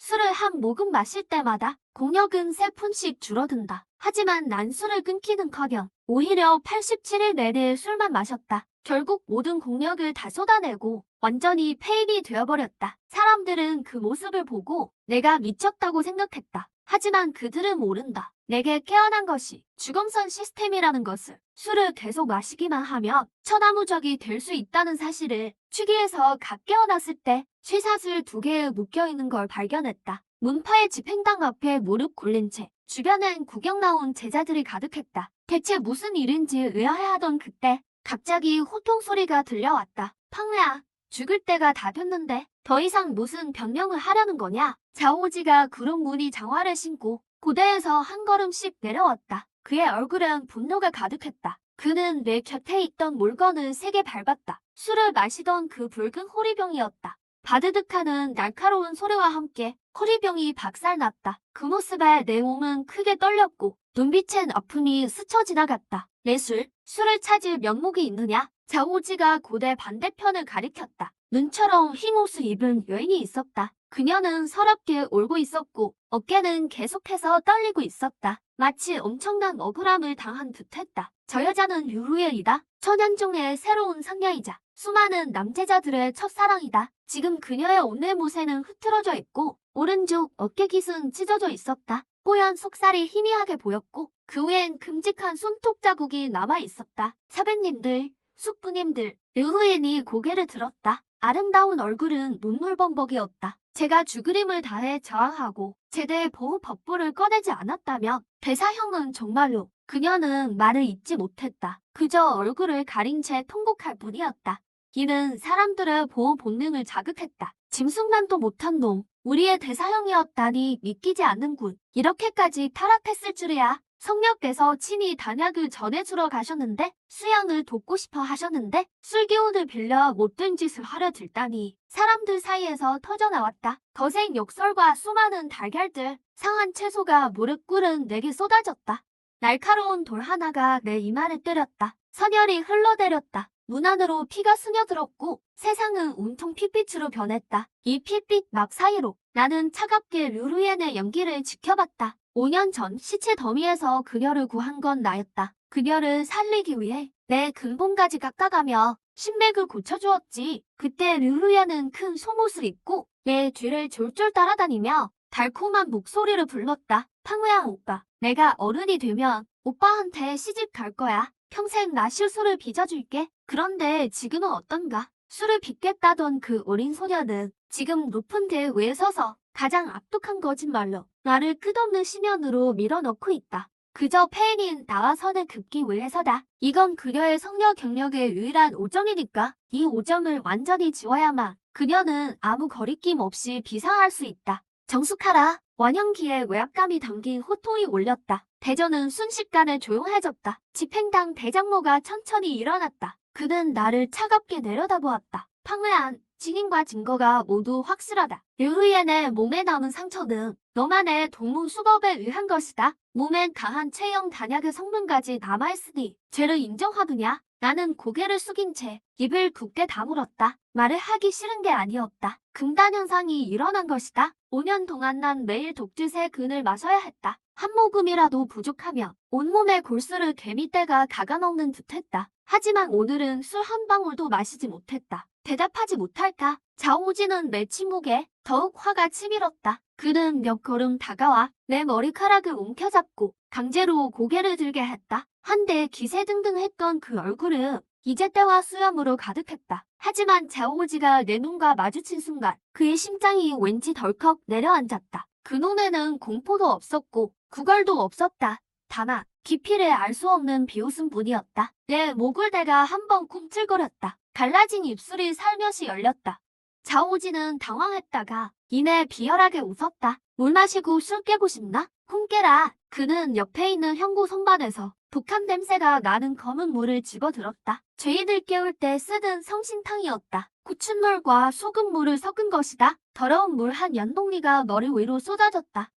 술을 한 모금 마실 때마다 공력은 3푼씩 줄어든다. 하지만 난 술을 끊기는커녕 오히려 87일 내내 술만 마셨다. 결국 모든 공력을 다 쏟아내고 완전히 폐인이 되어버렸다. 사람들은 그 모습을 보고 내가 미쳤다고 생각했다. 하지만 그들은 모른다. 내게 깨어난 것이 주검선 시스템이라는 것을. 술을 계속 마시기만 하면 천하무적이 될 수 있다는 사실을 취기에서 갓 깨어났을 때 쇠사슬 2개에 묶여있는 걸 발견했다. 문파의 집행당 앞에 무릎 꿇린 채 주변엔 구경 나온 제자들이 가득했다. 대체 무슨 일인지 의아해하던 그때 갑자기 호통 소리가 들려왔다. 팡우야, 죽을 때가 다 됐는데 더 이상 무슨 변명을 하려는 거냐? 자오지가 구름 무늬 장화를 신고 고대에서 한 걸음씩 내려왔다. 그의 얼굴엔 분노가 가득했다. 그는 내 곁에 있던 물건을 3개 밟았다. 술을 마시던 그 붉은 호리병이었다. 바드득하는 날카로운 소리와 함께 호리병이 박살났다. 그 모습에 내 몸은 크게 떨렸고 눈빛엔 아픔이 스쳐 지나갔다. 내 술을 찾을 면목이 있느냐? 자오지가 고대 반대편을 가리켰다. 눈처럼 흰 옷을 입은 여인이 있었다. 그녀는 서럽게 울고 있었고 어깨는 계속해서 떨리고 있었다. 마치 엄청난 억울함을 당한 듯했다. 저 여자는 류루엘이다. 천연종의 새로운 상녀이자 수많은 남제자들의 첫사랑이다. 지금 그녀의 옷내무새는 흐트러져 있고 오른쪽 어깨깃은 찢어져 있었다. 뽀얀 속살이 희미하게 보였고 그 위엔 큼직한 손톱 자국이 남아 있었다. 사배님들, 숙부님들, 류루엔이 고개를 들었다. 아름다운 얼굴은 눈물범벅이었다. 제가 죽을 힘을 다해 저항하고 제대의 보호 법보를 꺼내지 않았다면 대사형은 정말로 그녀는 말을 잇지 못했다. 그저 얼굴을 가린 채 통곡할 뿐이었다. 이는 사람들의 보호 본능을 자극했다. 짐승만도 못한 놈, 우리의 대사형이었다니 믿기지 않는군. 이렇게까지 타락했을 줄이야. 성녀께서 친히 단약을 전해주러 가셨는데 수양을 돕고 싶어 하셨는데 술기운을 빌려 못된 짓을 하려 들다니 사람들 사이에서 터져나왔다. 거센 욕설과 수많은 달걀들, 상한 채소가 무릎 꿇은 내게 쏟아졌다. 날카로운 돌 하나가 내 이마를 때렸다. 선혈이 흘러내렸다. 눈 안으로 피가 스며들었고 세상은 온통 핏빛으로 변했다. 이 핏빛 막 사이로 나는 차갑게 류루엔의 연기를 지켜봤다. 5년 전 시체 더미에서 그녀를 구한 건 나였다. 그녀를 살리기 위해 내 근본까지 깎아가며 신맥을 고쳐주었지. 그때 류루엔은 큰 속옷을 입고 내 뒤를 졸졸 따라다니며 달콤한 목소리를 불렀다. 팡우야 오빠, 내가 어른이 되면 오빠한테 시집 갈 거야. 평생 나 실수를 빚어줄게. 그런데 지금은 어떤가? 술을 빚겠다던 그 어린 소녀는 지금 높은 데 위에 서서 가장 악독한 거짓말로 나를 끝없는 심연으로 밀어넣고 있다. 그저 폐인인 나와 선을 긋기 위해서다. 이건 그녀의 성녀 경력의 유일한 오점이니까 이 오점을 완전히 지워야만 그녀는 아무 거리낌 없이 비상할 수 있다. 정숙하라. 완연기에 외압감이 담긴 호통이 울렸다. 대전은 순식간에 조용해졌다. 집행당 대장모가 천천히 일어났다. 그는 나를 차갑게 내려다보았다. 팡우야, 증인과 증거가 모두 확실하다. 류루엔의 몸에 남은 상처는 너만의 동무수법에 의한 것이다. 몸엔 강한 체형 단약의 성분까지 남아있으니 죄를 인정하느냐? 나는 고개를 숙인 채 입을 굳게 다물었다. 말을 하기 싫은 게 아니었다. 금단 현상이 일어난 것이다. 5년 동안 난 매일 독주새 근을 마셔야 했다. 한 모금이라도 부족하면 온몸에 골수를 개미떼가 갉아먹는 듯했다. 하지만 오늘은 술 한 방울도 마시지 못했다. 대답하지 못할까? 자오지는 내 침묵에 더욱 화가 치밀었다. 그는 몇 걸음 다가와 내 머리카락을 움켜잡고 강제로 고개를 들게 했다. 한때 기세등등했던 그 얼굴은 이제 때와 수염으로 가득했다. 하지만 자오지가 내 눈과 마주친 순간 그의 심장이 왠지 덜컥 내려앉았다. 그 눈에는 공포도 없었고 구걸도 없었다. 다만 깊이를 알 수 없는 비웃음뿐이었다. 내 목을대가 한번 꿈틀거렸다. 갈라진 입술이 살며시 열렸다. 자오지는 당황했다가 이내 비열하게 웃었다. 물 마시고 술 깨고 싶나? 콩 깨라. 그는 옆에 있는 형구 손반에서 독한 냄새가 나는 검은 물을 집어들었다. 죄인을 깨울 때 쓰던 성신탕이었다. 고춧물과 소금물을 섞은 것이다. 더러운 물 한 연동리가 머리 위로 쏟아졌다.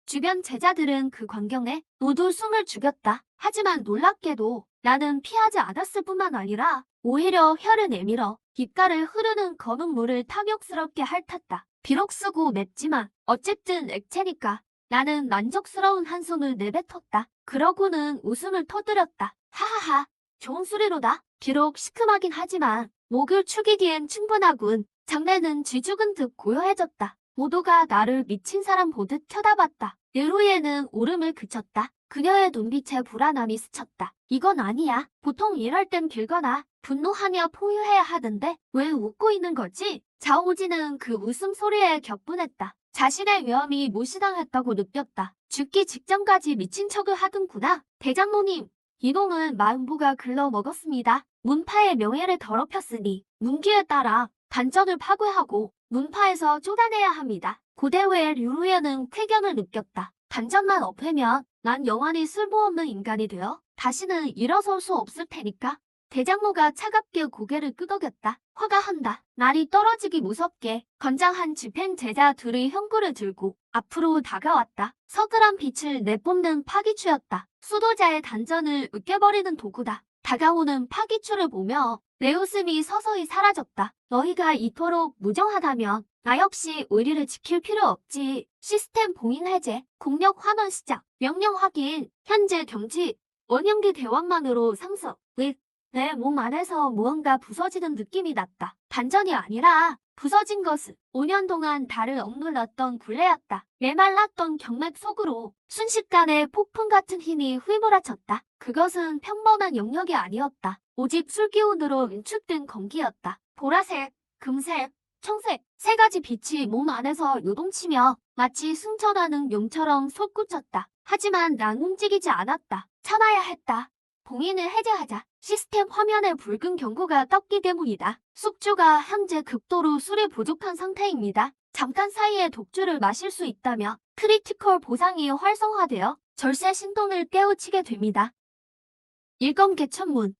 주변 제자들은 그 광경에 모두 숨을 죽였다. 하지만 놀랍게도 나는 피하지 않았을 뿐만 아니라 오히려 혀를 내밀어 귓가를 흐르는 검은 물을 탐욕스럽게 핥았다. 비록 쓰고 맵지만 어쨌든 액체니까 나는 만족스러운 한숨을 내뱉었다. 그러고는 웃음을 터뜨렸다. 하하하, 좋은 소리로다. 비록 시큼하긴 하지만 목을 축이기엔 충분하군. 장내는 쥐죽은 듯 고요해졌다. 모두가 나를 미친 사람 보듯 쳐다봤다. 예루이에는 울음을 그쳤다. 그녀의 눈빛에 불안함이 스쳤다. 이건 아니야. 보통 이럴 땐 빌거나 분노하며 포효해야 하던데 왜 웃고 있는 거지? 자오지는 그 웃음소리에 격분했다. 자신의 위험이 무시당했다고 느꼈다. 죽기 직전까지 미친 척을 하던구나. 대장로님, 이놈은 마음부가 글러먹었습니다. 문파의 명예를 더럽혔으니 문기에 따라 단전을 파괴하고 문파에서 쫓아내야 합니다. 고대외의 류루야는 쾌감을 느꼈다. 단전만 없애면 난 영원히 쓸모없는 인간이 되어 다시는 일어설 수 없을 테니까. 대장로가 차갑게 고개를 끄덕였다. 화가 한다. 날이 떨어지기 무섭게 건장한 집행 제자 둘의 형구를 들고 앞으로 다가왔다. 서늘한 빛을 내뿜는 파기추였다. 수도자의 단전을 으깨버리는 도구다. 다가오는 파기추를 보며 내 웃음이 서서히 사라졌다. 너희가 이토록 무정하다면 나 역시 의리를 지킬 필요 없지. 시스템 봉인 해제, 공력 환원 시작, 명령 확인, 현재 경지, 원형기 대왕만으로 상승. 내 몸 안에서 무언가 부서지는 느낌이 났다. 단전이 아니라 부서진 것은 5년 동안 나를 억눌렀던 굴레였다. 메말랐던 경맥 속으로 순식간에 폭풍 같은 힘이 휘몰아쳤다. 그것은 평범한 영역이 아니었다. 오직 술기운으로 응축된 공기였다. 보라색, 금색, 청색, 세 가지 빛이 몸 안에서 요동치며 마치 승천하는 용처럼 솟구쳤다. 하지만 난 움직이지 않았다. 참아야 했다. 봉인을 해제하자. 시스템 화면에 붉은 경고가 떴기 때문이다. 숙주가 현재 극도로 술이 부족한 상태입니다. 잠깐 사이에 독주를 마실 수 있다며 크리티컬 보상이 활성화되어 절세 신동을 깨우치게 됩니다. 일검개천문.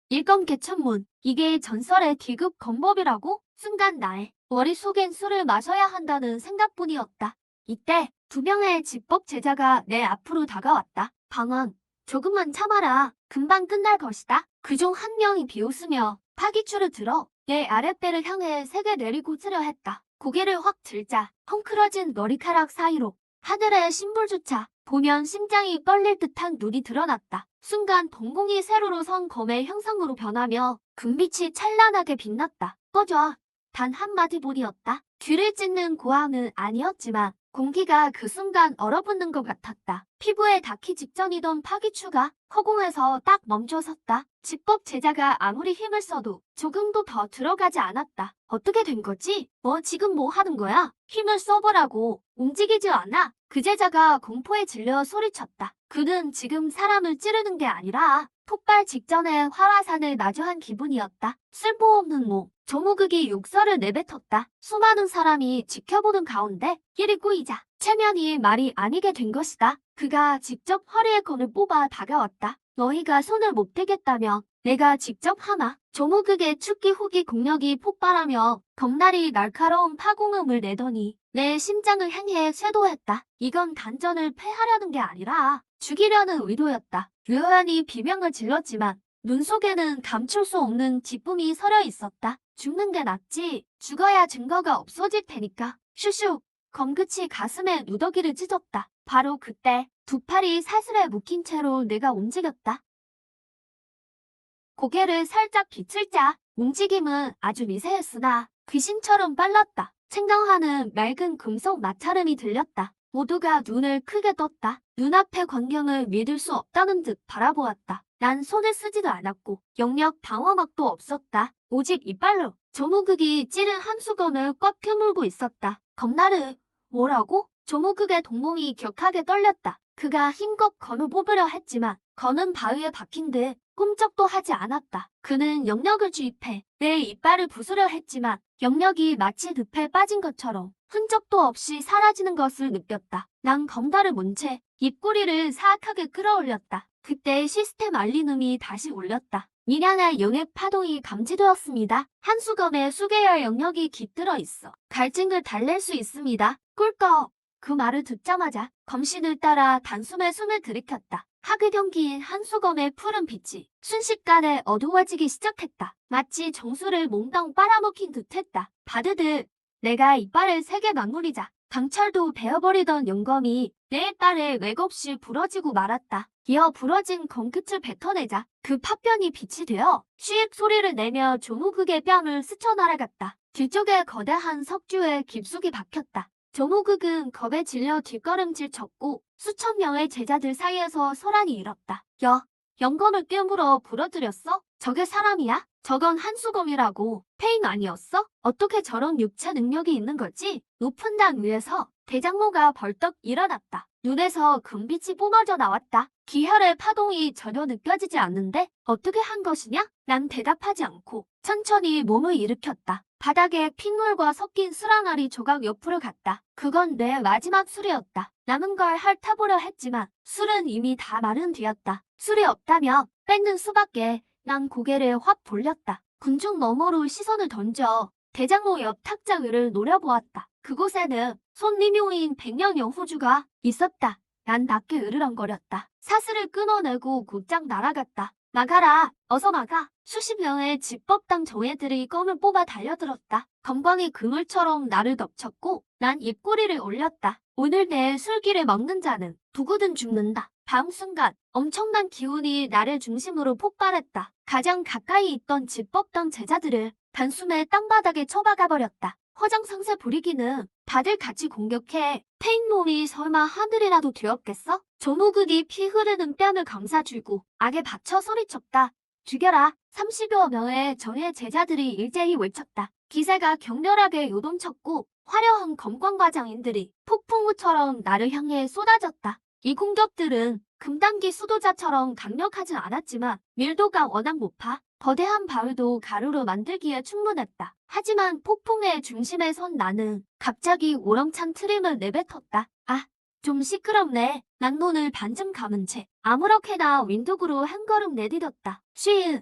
이게 전설의 기급 검법이라고? 순간 나의 머릿속엔 술을 마셔야 한다는 생각뿐이었다. 이때 두 명의 집법 제자가 내 앞으로 다가왔다. 방언. 조금만 참아라. 금방 끝날 것이다. 그중 한 명이 비웃으며 파기추를 들어 내 아랫배를 향해 세게 내리꽂으려 했다. 고개를 확 들자 헝클어진 머리카락 사이로 하늘의 심볼조차 보면 심장이 떨릴 듯한 눈이 드러났다. 순간 동공이 세로로 선 검의 형상으로 변하며 금빛이 찬란하게 빛났다. 꺼져. 단 한마디뿐이었다. 귀를 찢는 고함은 아니었지만 공기가 그 순간 얼어붙는 것 같았다. 피부에 닿기 직전이던 파기추가 허공에서 딱 멈춰섰다. 집법 제자가 아무리 힘을 써도 조금도 더 들어가지 않았다. 어떻게 된 거지? 지금 뭐 하는 거야? 힘을 써보라고. 움직이지 않아. 그 제자가 공포에 질려 소리쳤다. 그는 지금 사람을 찌르는 게 아니라 폭발 직전에 활화산을 마주한 기분이었다. 쓸모없는 몸. 조무극이 욕설을 내뱉었다. 수많은 사람이 지켜보는 가운데 일이 꼬이자 체면이 말이 아니게 된 것이다. 그가 직접 허리에 건을 뽑아 다가왔다. 너희가 손을 못 대겠다면 내가 직접 하마. 조무극의 축기 후기 공력이 폭발하며 겁나리 날카로운 파공음을 내더니 내 심장을 향해 쇄도했다. 이건 단전을 패하려는 게 아니라 죽이려는 의도였다. 류현이 비명을 질렀지만 눈 속에는 감출 수 없는 기쁨이 서려 있었다. 죽는 게 낫지. 죽어야 증거가 없어질 테니까. 슈슈. 검끝이 가슴에 누더기를 찢었다. 바로 그때 두 팔이 사슬에 묶인 채로 내가 움직였다. 고개를 살짝 비틀자 움직임은 아주 미세했으나 귀신처럼 빨랐다. 챙경하는 맑은 금속 마찰음이 들렸다. 모두가 눈을 크게 떴다. 눈앞의 광경을 믿을 수 없다는 듯 바라보았다. 난 손을 쓰지도 않았고 영역 방어막도 없었다. 오직 이빨로 조무극이 찌른 한 수건을 꽉 껴물고 있었다. 겁나르. 뭐라고? 조무극의 동공이 격하게 떨렸다. 그가 힘껏 건을 뽑으려 했지만 건은 바위에 박힌 듯 꿈쩍도 하지 않았다. 그는 영역을 주입해 내 이빨을 부수려 했지만 영역이 마치 늪에 빠진 것처럼 흔적도 없이 사라지는 것을 느꼈다. 난 검다를 문 채 입꼬리를 사악하게 끌어올렸다. 그때 시스템 알림음이 다시 울렸다. 미량의 용액 파동이 감지되었습니다. 한 수검에 수개열 영역이 깃들어 있어 갈증을 달랠 수 있습니다. 꿀꺽. 그 말을 듣자마자 검신을 따라 단숨에 숨을 들이켰다. 하그경기인 한 수검의 푸른 빛이 순식간에 어두워지기 시작했다. 마치 정수를 몽땅 빨아먹힌 듯했다. 바드드. 내가 이빨을 세게 맞물리자 강철도 베어버리던 영검이 내 이빨에 맥없이 부러지고 말았다. 이어 부러진 검끝을 뱉어내자 그 파편이 빛이 되어 쉬익 소리를 내며 조무극의 뺨을 스쳐 날아갔다. 뒤쪽에 거대한 석주에 깊숙이 박혔다. 조무극은 겁에 질려 뒷걸음질 쳤고 수천 명의 제자들 사이에서 소란이 일었다. 영검을 깨물어 부러뜨렸어? 저게 사람이야? 저건 한수검이라고. 페인 아니었어? 어떻게 저런 육체 능력이 있는 거지? 높은 단 위에서 대장모가 벌떡 일어났다. 눈에서 금빛이 뿜어져 나왔다. 기혈의 파동이 전혀 느껴지지 않는데 어떻게 한 것이냐? 난 대답하지 않고 천천히 몸을 일으켰다. 바닥에 핏물과 섞인 술항아리 조각 옆으로 갔다. 그건 내 마지막 술이었다. 남은 걸 핥아보려 했지만 술은 이미 다 마른 뒤였다. 술이 없다며 뺏는 수밖에. 난 고개를 확 돌렸다. 군중 너머로 시선을 던져 대장로 옆 탁자 위를 노려보았다. 그곳에는 손님용인 백년 영호주가 있었다. 난 낮게 으르렁거렸다. 사슬을 끊어내고 곧장 날아갔다. 나가라. 어서 나가. 수십 명의 집법당 정예들이 껌을 뽑아 달려들었다. 검광이 그물처럼 나를 덮쳤고 난 입꼬리를 올렸다. 오늘 내 술기를 먹는 자는 누구든 죽는다. 다음 순간 엄청난 기운이 나를 중심으로 폭발했다. 가장 가까이 있던 집법당 제자들을 단숨에 땅바닥에 쳐박아버렸다. 허정상세 부리기는 다들 같이 공격해. 페인 놈이 설마 하늘이라도 되었겠어? 조무극이 피 흐르는 뺨을 감싸쥐고 악에 받쳐 소리쳤다. 죽여라. 30여 명의 정예 제자들이 일제히 외쳤다. 기세가 격렬하게 요동쳤고 화려한 검광과장인들이 폭풍우처럼 나를 향해 쏟아졌다. 이 공격들은 금단기 수도자처럼 강력하진 않았지만 밀도가 워낙 높아 거대한 바위도 가루로 만들기에 충분했다. 하지만 폭풍의 중심에 선 나는 갑자기 우렁찬 트림을 내뱉었다. 아, 좀 시끄럽네. 난 눈을 반쯤 감은 채 아무렇게나 윈도그로 한 걸음 내디뎠다. 쉬.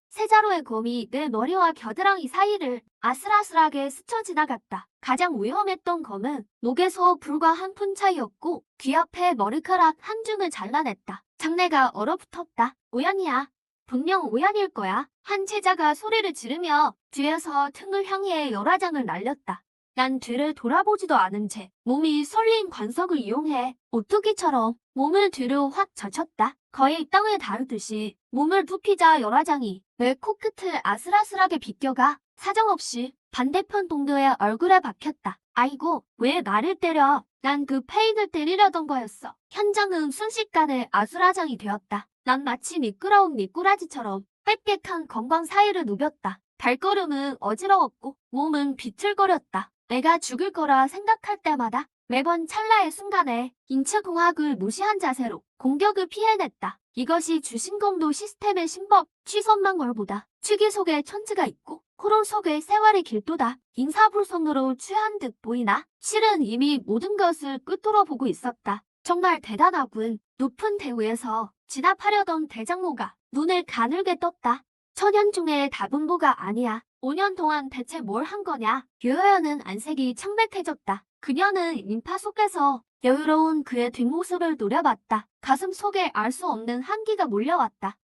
세자루의 검이 내 머리와 겨드랑이 사이를 아슬아슬하게 스쳐 지나갔다. 가장 위험했던 검은 목에서 불과 한 푼 차이였고 귀 앞에 머리카락 한 줌을 잘라냈다. 장내가 얼어붙었다. 우연이야. 분명 우연일 거야. 한 제자가 소리를 지르며 뒤에서 등을 향해 열화장을 날렸다. 난 뒤를 돌아보지도 않은 채 몸이 쏠린 관석을 이용해 오뚜기처럼 몸을 뒤로 확 젖혔다. 거의 땅을 다루듯이 몸을 눕히자 열화장이 내 코끝을 아슬아슬하게 비껴가 사정없이 반대편 동료의 얼굴에 박혔다. 아이고, 왜 나를 때려? 난 그 페인을 때리려던 거였어. 현장은 순식간에 아수라장이 되었다. 난 마치 미끄러운 미꾸라지처럼 빽빽한 건광 사이를 누볐다. 발걸음은 어지러웠고 몸은 비틀거렸다. 내가 죽을 거라 생각할 때마다 매번 찰나의 순간에 인체공학을 무시한 자세로 공격을 피해냈다. 이것이 주신검도 시스템의 신법, 취선망월보다 취기 속에 천지가 있고 코론 속에 세월의 길도다. 인사불성으로 취한 듯 보이나? 실은 이미 모든 것을 꿰뚫어 보고 있었다. 정말 대단하군. 높은 대위에서 진압하려던 대장모가 눈을 가늘게 떴다. 천연 중의 다분보가 아니야. 5년 동안 대체 뭘 한 거냐? 유효연은 안색이 창백해졌다. 그녀는 인파 속에서 여유로운 그의 뒷모습을 노려봤다. 가슴 속에 알 수 없는 한기가 몰려왔다.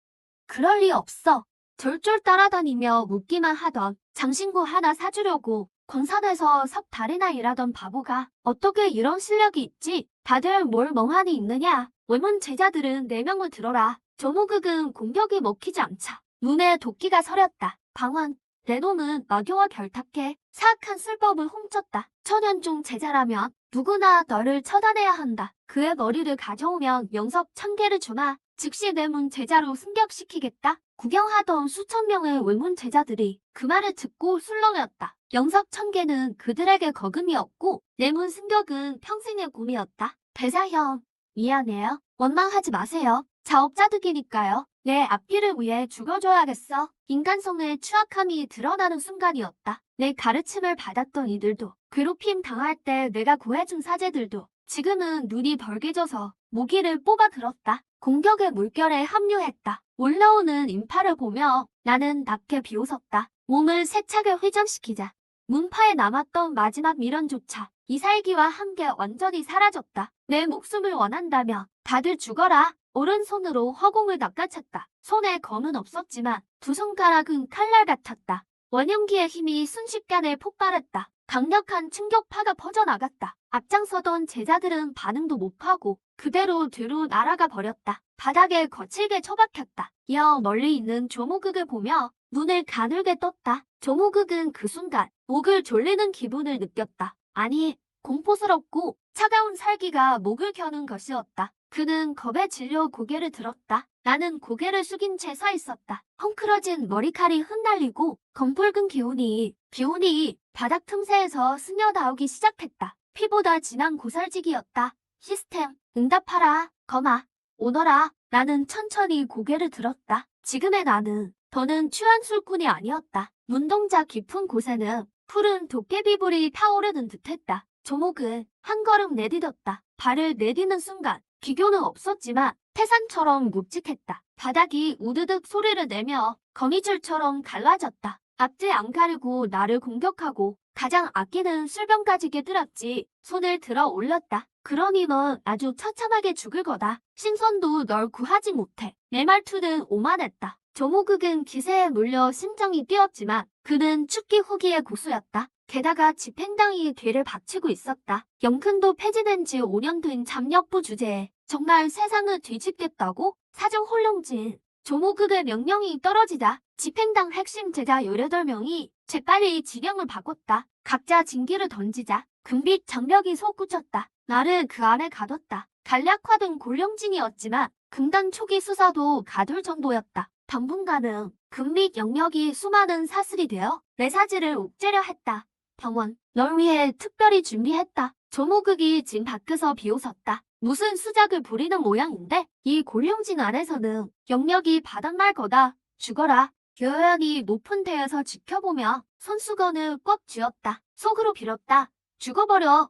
그럴 리 없어. 졸졸 따라다니며 묻기만 하던 장신구 하나 사주려고 권산에서 석 달이나 일하던 바보가 어떻게 이런 실력이 있지? 다들 뭘 멍하니 있느냐? 외문 제자들은 4명을 들어라. 조무극은 공격이 먹히지 않자 눈에 도끼가 서렸다. 방황. 내 놈은 마교와 결탁해 사악한 술법을 훔쳤다. 천연중 제자라면 누구나 너를 처단해야 한다. 그의 머리를 가져오면 영석 1000개를 주마. 즉시 내문 제자로 승격시키겠다. 구경하던 수천 명의 외문 제자들이 그 말을 듣고 술렁였다. 영석 1000개는 그들에게 거금이었고 내문 승격은 평생의 꿈이었다. 배사형, 미안해요. 원망하지 마세요. 자업자득이니까요. 내 앞길을 위해 죽어줘야겠어. 인간성의 추악함이 드러나는 순간이었다. 내 가르침을 받았던 이들도 괴롭힘 당할 때 내가 구해준 사제들도 지금은 눈이 벌게져서 모기를 뽑아 들었다. 공격의 물결에 합류했다. 올라오는 인파를 보며 나는 낮게 비웃었다. 몸을 세차게 회전시키자 문파에 남았던 마지막 미련조차 이살기와 함께 완전히 사라졌다. 내 목숨을 원한다면 다들 죽어라. 오른손으로 허공을 낚아챘다. 손에 검은 없었지만 두 손가락은 칼날 같았다. 원형기의 힘이 순식간에 폭발했다. 강력한 충격파가 퍼져나갔다. 앞장서던 제자들은 반응도 못하고 그대로 뒤로 날아가 버렸다. 바닥에 거칠게 처박혔다. 이어 멀리 있는 조모극을 보며 눈을 가늘게 떴다. 조모극은 그 순간 목을 졸리는 기분을 느꼈다. 아니, 공포스럽고 차가운 살기가 목을 겨눈 것이었다. 그는 겁에 질려 고개를 들었다. 나는 고개를 숙인 채 서 있었다. 헝클어진 머리칼이 흩날리고 검붉은 기운이 바닥 틈새에서 스며나오기 시작했다. 피보다 진한 고살직이었다. 시스템, 응답하라, 거마, 오너라. 나는 천천히 고개를 들었다. 지금의 나는 더는 취한 술꾼이 아니었다. 눈동자 깊은 곳에는 푸른 도깨비불이 타오르는 듯했다. 조목은 한 걸음 내디뎠다. 발을 내디는 순간 기교는 없었지만 태산처럼 묵직했다. 바닥이 우드득 소리를 내며 거미줄처럼 갈라졌다. 앞뒤 안 가리고 나를 공격하고 가장 아끼는 술병까지 깨뜨렸지. 손을 들어 올렸다. 그러니 넌 아주 처참하게 죽을 거다. 신선도 널 구하지 못해. 내 말투는 오만했다. 조모극은 기세에 물려 심장이 뛰었지만 그는 축기 후기의 고수였다. 게다가 집행당이 뒤를 받치고 있었다. 영큰도 폐지된 지 5년 된 잠력부 주제에 정말 세상을 뒤집겠다고? 사정 홀렁진 조모극의 명령이 떨어지자 집행당 핵심 제자 18명이 재빨리 지령을 바꿨다. 각자 징기를 던지자 금빛 장벽이 솟구쳤다. 나를 그 안에 가뒀다. 간략화된 골령진이었지만 금단 초기 수사도 가둘 정도였다. 당분간은 금빛 영역이 수많은 사슬이 되어 내 사지를 옥죄려 했다. 병원, 널 위해 특별히 준비했다. 조모극이 진 밖에서 비웃었다. 무슨 수작을 부리는 모양인데 이 골룡진 안에서는 영역이 바닥날 거다. 죽어라. 교연이 높은 데에서 지켜보며 손수건을 꽉 쥐었다. 속으로 빌었다. 죽어버려.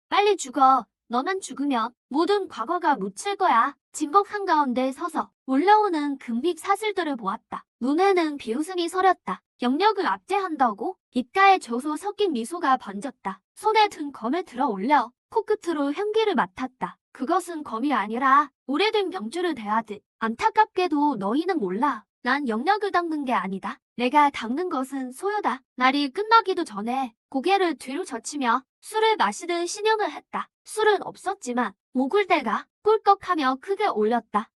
빨리 죽어. 너만 죽으면 모든 과거가 묻힐 거야. 진벅 한가운데 서서 올라오는 금빛 사슬들을 보았다. 눈에는 비웃음이 서렸다. 영역을 압제한다고? 입가에 조소 섞인 미소가 번졌다. 손에 든 검을 들어 올려 코끝으로 향기를 맡았다. 그것은 검이 아니라 오래된 병주를 대하듯. 안타깝게도 너희는 몰라. 난 영역을 닦는 게 아니다. 내가 닦는 것은 소요다. 날이 끝나기도 전에 고개를 뒤로 젖히며 술을 마시는 신용을 했다. 술은 없었지만 모굴대가 꿀꺽하며 크게 올렸다.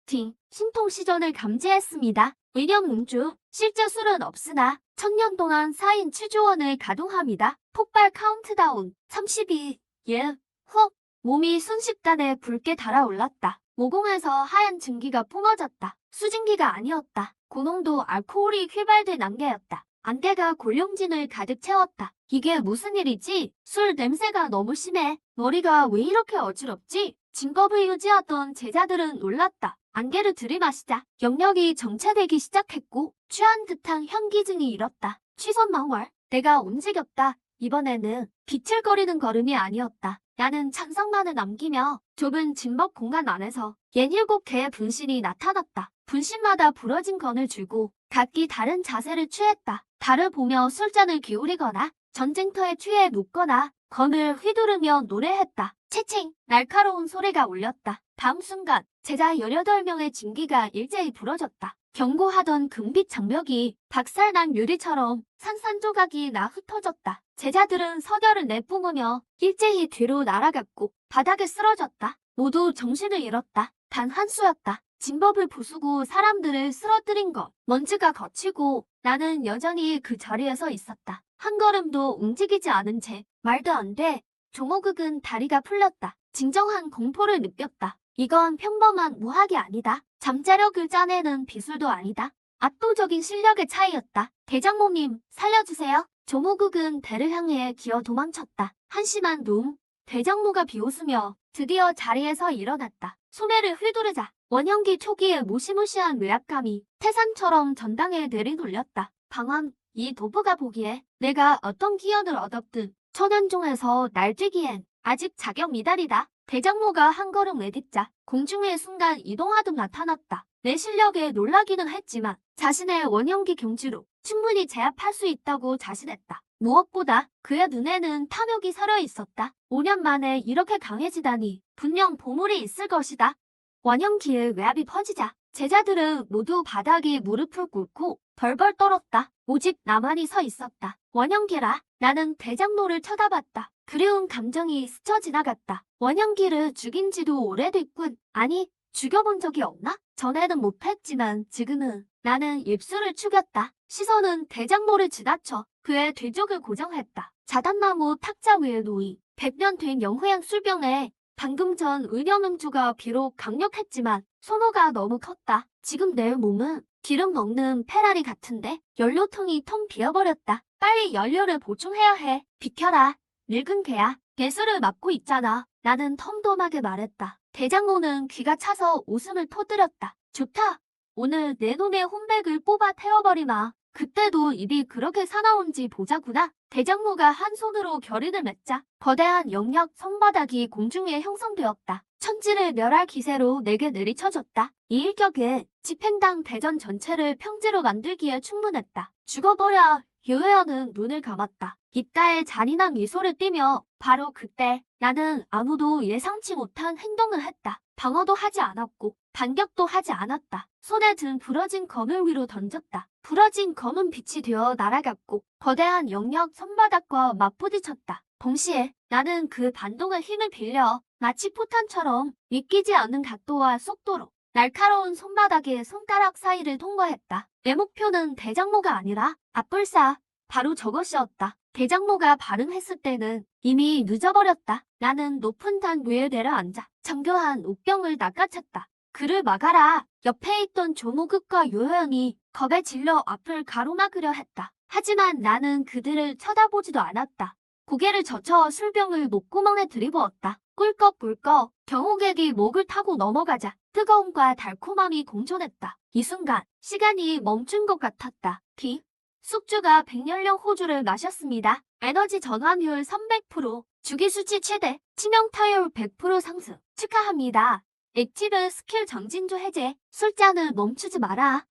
신통시전을 감지했습니다. 의령음주, 실제 술은 없으나 천년 동안 쌓인 7조 원을 가동합니다. 폭발 카운트다운 32, 1, 훅. 몸이 순식간에 붉게 달아올랐다. 모공에서 하얀 증기가 뿜어졌다. 수증기가 아니었다. 고농도 알코올이 휘발된 안개였다. 안개가 골룡진을 가득 채웠다. 이게 무슨 일이지? 술 냄새가 너무 심해. 머리가 왜 이렇게 어지럽지? 진겁을 유지하던 제자들은 놀랐다. 안개를 들이마시자 영역이 정체되기 시작했고 취한 듯한 현기증이 일었다. 취선망월. 내가 움직였다. 이번에는 비틀거리는 걸음이 아니었다. 나는 찬성만을 남기며 좁은 진법 공간 안에서 67개의 분신이 나타났다. 분신마다 부러진 건을 쥐고 각기 다른 자세를 취했다. 달을 보며 술잔을 기울이거나 전쟁터에 취해 눕거나 건을 휘두르며 노래했다. 채칭! 날카로운 소리가 울렸다. 다음 순간 제자 18명의 징기가 일제히 부러졌다. 경고하던 금빛 장벽이 박살난 유리처럼 산산조각이 나 흩어졌다. 제자들은 서결을 내뿜으며 일제히 뒤로 날아갔고 바닥에 쓰러졌다. 모두 정신을 잃었다. 단 한 수였다. 진법을 부수고 사람들을 쓰러뜨린 것. 먼지가 걷히고 나는 여전히 그 자리에 서 있었다. 한 걸음도 움직이지 않은 채. 말도 안 돼. 조모극은 다리가 풀렸다. 진정한 공포를 느꼈다. 이건 평범한 무학이 아니다. 잠자력을 짜내는 비술도 아니다. 압도적인 실력의 차이였다. 대장모님, 살려주세요. 조모극은 배를 향해 기어 도망쳤다. 한심한 놈. 대장모가 비웃으며 드디어 자리에서 일어났다. 소매를 휘두르자 원형기 초기의 무시무시한 외압감이 태산처럼 전당에 내리돌렸다. 방황, 이 도부가 보기에 내가 어떤 기연을 얻었든 천연종에서 날뛰기엔 아직 자격 미달이다. 대장모가 한 걸음 내딛자 공중에 순간 이동하듯 나타났다. 내 실력에 놀라기는 했지만 자신의 원형기 경지로 충분히 제압할 수 있다고 자신했다. 무엇보다 그의 눈에는 탐욕이 서려 있었다. 5년 만에 이렇게 강해지다니 분명 보물이 있을 것이다. 원형기의 외압이 퍼지자 제자들은 모두 바닥에 무릎을 꿇고 벌벌 떨었다. 오직 나만이 서 있었다. 원영기라. 나는 대장로를 쳐다봤다. 그리운 감정이 스쳐 지나갔다. 원영기를 죽인 지도 오래됐군. 아니, 죽여본 적이 없나? 전에는 못했지만 지금은. 나는 입술을 축였다. 시선은 대장로를 지나쳐 그의 뒤쪽을 고정했다. 자단나무 탁자 위에 놓인 100년 된 영호양 술병에 방금 전 은연음주가 비록 강력했지만 소모가 너무 컸다. 지금 내 몸은 기름 먹는 페라리 같은데 연료통이 텅 비어버렸다. 빨리 연료를 보충해야 해. 비켜라. 늙은 개야. 개수를 맡고 있잖아. 나는 텀덤하게 말했다. 대장로는 귀가 차서 웃음을 터뜨렸다. 좋다. 오늘 내 놈의 혼백을 뽑아 태워버리마. 그때도 입이 그렇게 사나운지 보자구나. 대장로가 한 손으로 결의를 맺자 거대한 영역 성바닥이 공중에 형성되었다. 천지를 멸할 기세로 내게 내리쳐졌다. 이 일격에 집행당 대전 전체를 평지로 만들기에 충분했다. 죽어버려. 유혜연은 눈을 감았다. 입가에 잔인한 미소를 띠며 바로 그때 나는 아무도 예상치 못한 행동을 했다. 방어도 하지 않았고 반격도 하지 않았다. 손에 든 부러진 검을 위로 던졌다. 부러진 검은 빛이 되어 날아갔고 거대한 영역 손바닥과 맞부딪혔다. 동시에 나는 그 반동의 힘을 빌려 마치 포탄처럼 믿기지 않는 각도와 속도로 날카로운 손바닥의 손가락 사이를 통과했다. 내 목표는 대장로가 아니라 앞불사. 바로 저것이었다. 대장로가 발응했을 때는 이미 늦어버렸다. 나는 높은 단 위에 내려앉아 정교한 옥병을 낚아챘다. 그를 막아라. 옆에 있던 조모극과 요현이 겁에 질려 앞을 가로막으려 했다. 하지만 나는 그들을 쳐다보지도 않았다. 고개를 젖혀 술병을 목구멍에 들이부었다. 꿀꺽꿀꺽 경호객이 목을 타고 넘어가자 뜨거움과 달콤함이 공존했다. 이 순간 시간이 멈춘 것 같았다. 숙주가 백년령 호주를 마셨습니다. 에너지 전환율 300%, 주기수치 최대, 치명타율 100% 상승. 축하합니다. 액티브 스킬 정진조 해제. 술잔을 멈추지 마라.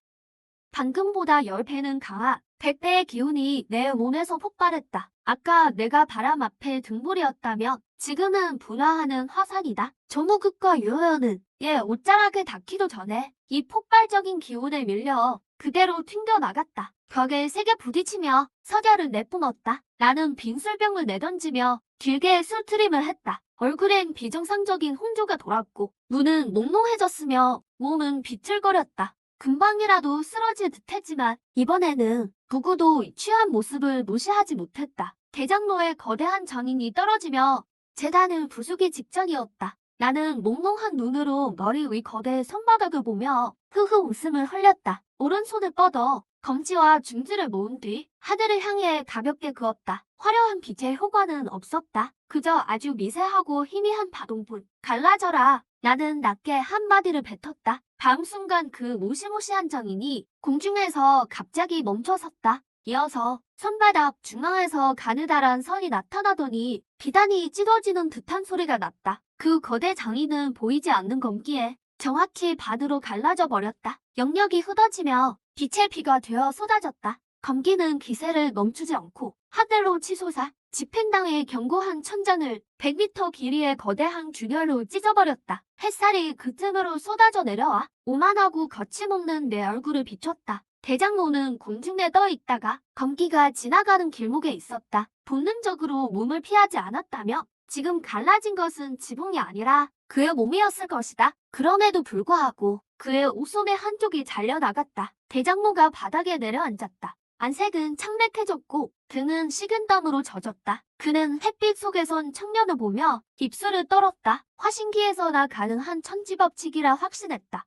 방금보다 10배는 강한 100배의 기운이 내 몸에서 폭발했다. 아까 내가 바람 앞에 등불이었다면 지금은 분화하는 화산이다. 조모극과 유효연은 얘 옷자락을 닿기도 전에 이 폭발적인 기운에 밀려 그대로 튕겨나갔다. 벽에 세게 부딪히며 석야를 내뿜었다. 나는 빈술병을 내던지며 길게 술트림을 했다. 얼굴엔 비정상적인 홍조가 돌았고 눈은 몽롱해졌으며 몸은 비틀거렸다. 금방이라도 쓰러질 듯했지만 이번에는 누구도 취한 모습을 무시하지 못했다. 대장로의 거대한 장인이 떨어지며 재단을 부수기 직전이었다. 나는 몽롱한 눈으로 머리 위 거대 손바닥을 보며 흐흐 웃음을 흘렸다. 오른손을 뻗어 검지와 중지를 모은 뒤 하늘을 향해 가볍게 그었다. 화려한 빛의 효과는 없었다. 그저 아주 미세하고 희미한 바동뿐. 갈라져라. 나는 낮게 한마디를 뱉었다. 다음 순간 그 무시무시한 장인이 공중에서 갑자기 멈춰섰다. 이어서 손바닥 중앙에서 가느다란 선이 나타나더니 비단이 찢어지는 듯한 소리가 났다. 그 거대 장인은 보이지 않는 검기에 정확히 반으로 갈라져 버렸다. 영역이 흩어지며 빛의 비가 되어 쏟아졌다. 검기는 기세를 멈추지 않고 하늘로 치솟아 집행당의 견고한 천장을 100m 길이의 거대한 균열로 찢어버렸다. 햇살이 그 틈으로 쏟아져 내려와 오만하고 거침없는 내 얼굴을 비췄다. 대장로는 공중에 떠 있다가 검기가 지나가는 길목에 있었다. 본능적으로 몸을 피하지 않았다며 지금 갈라진 것은 지붕이 아니라 그의 몸이었을 것이다. 그럼에도 불구하고 그의 옷소매 한쪽이 잘려나갔다. 대장로가 바닥에 내려앉았다. 안색은 창백해졌고 등은 식은땀으로 젖었다. 그는 햇빛 속에선 청년을 보며 입술을 떨었다. 화신기에서나 가능한 천지법칙이라 확신했다.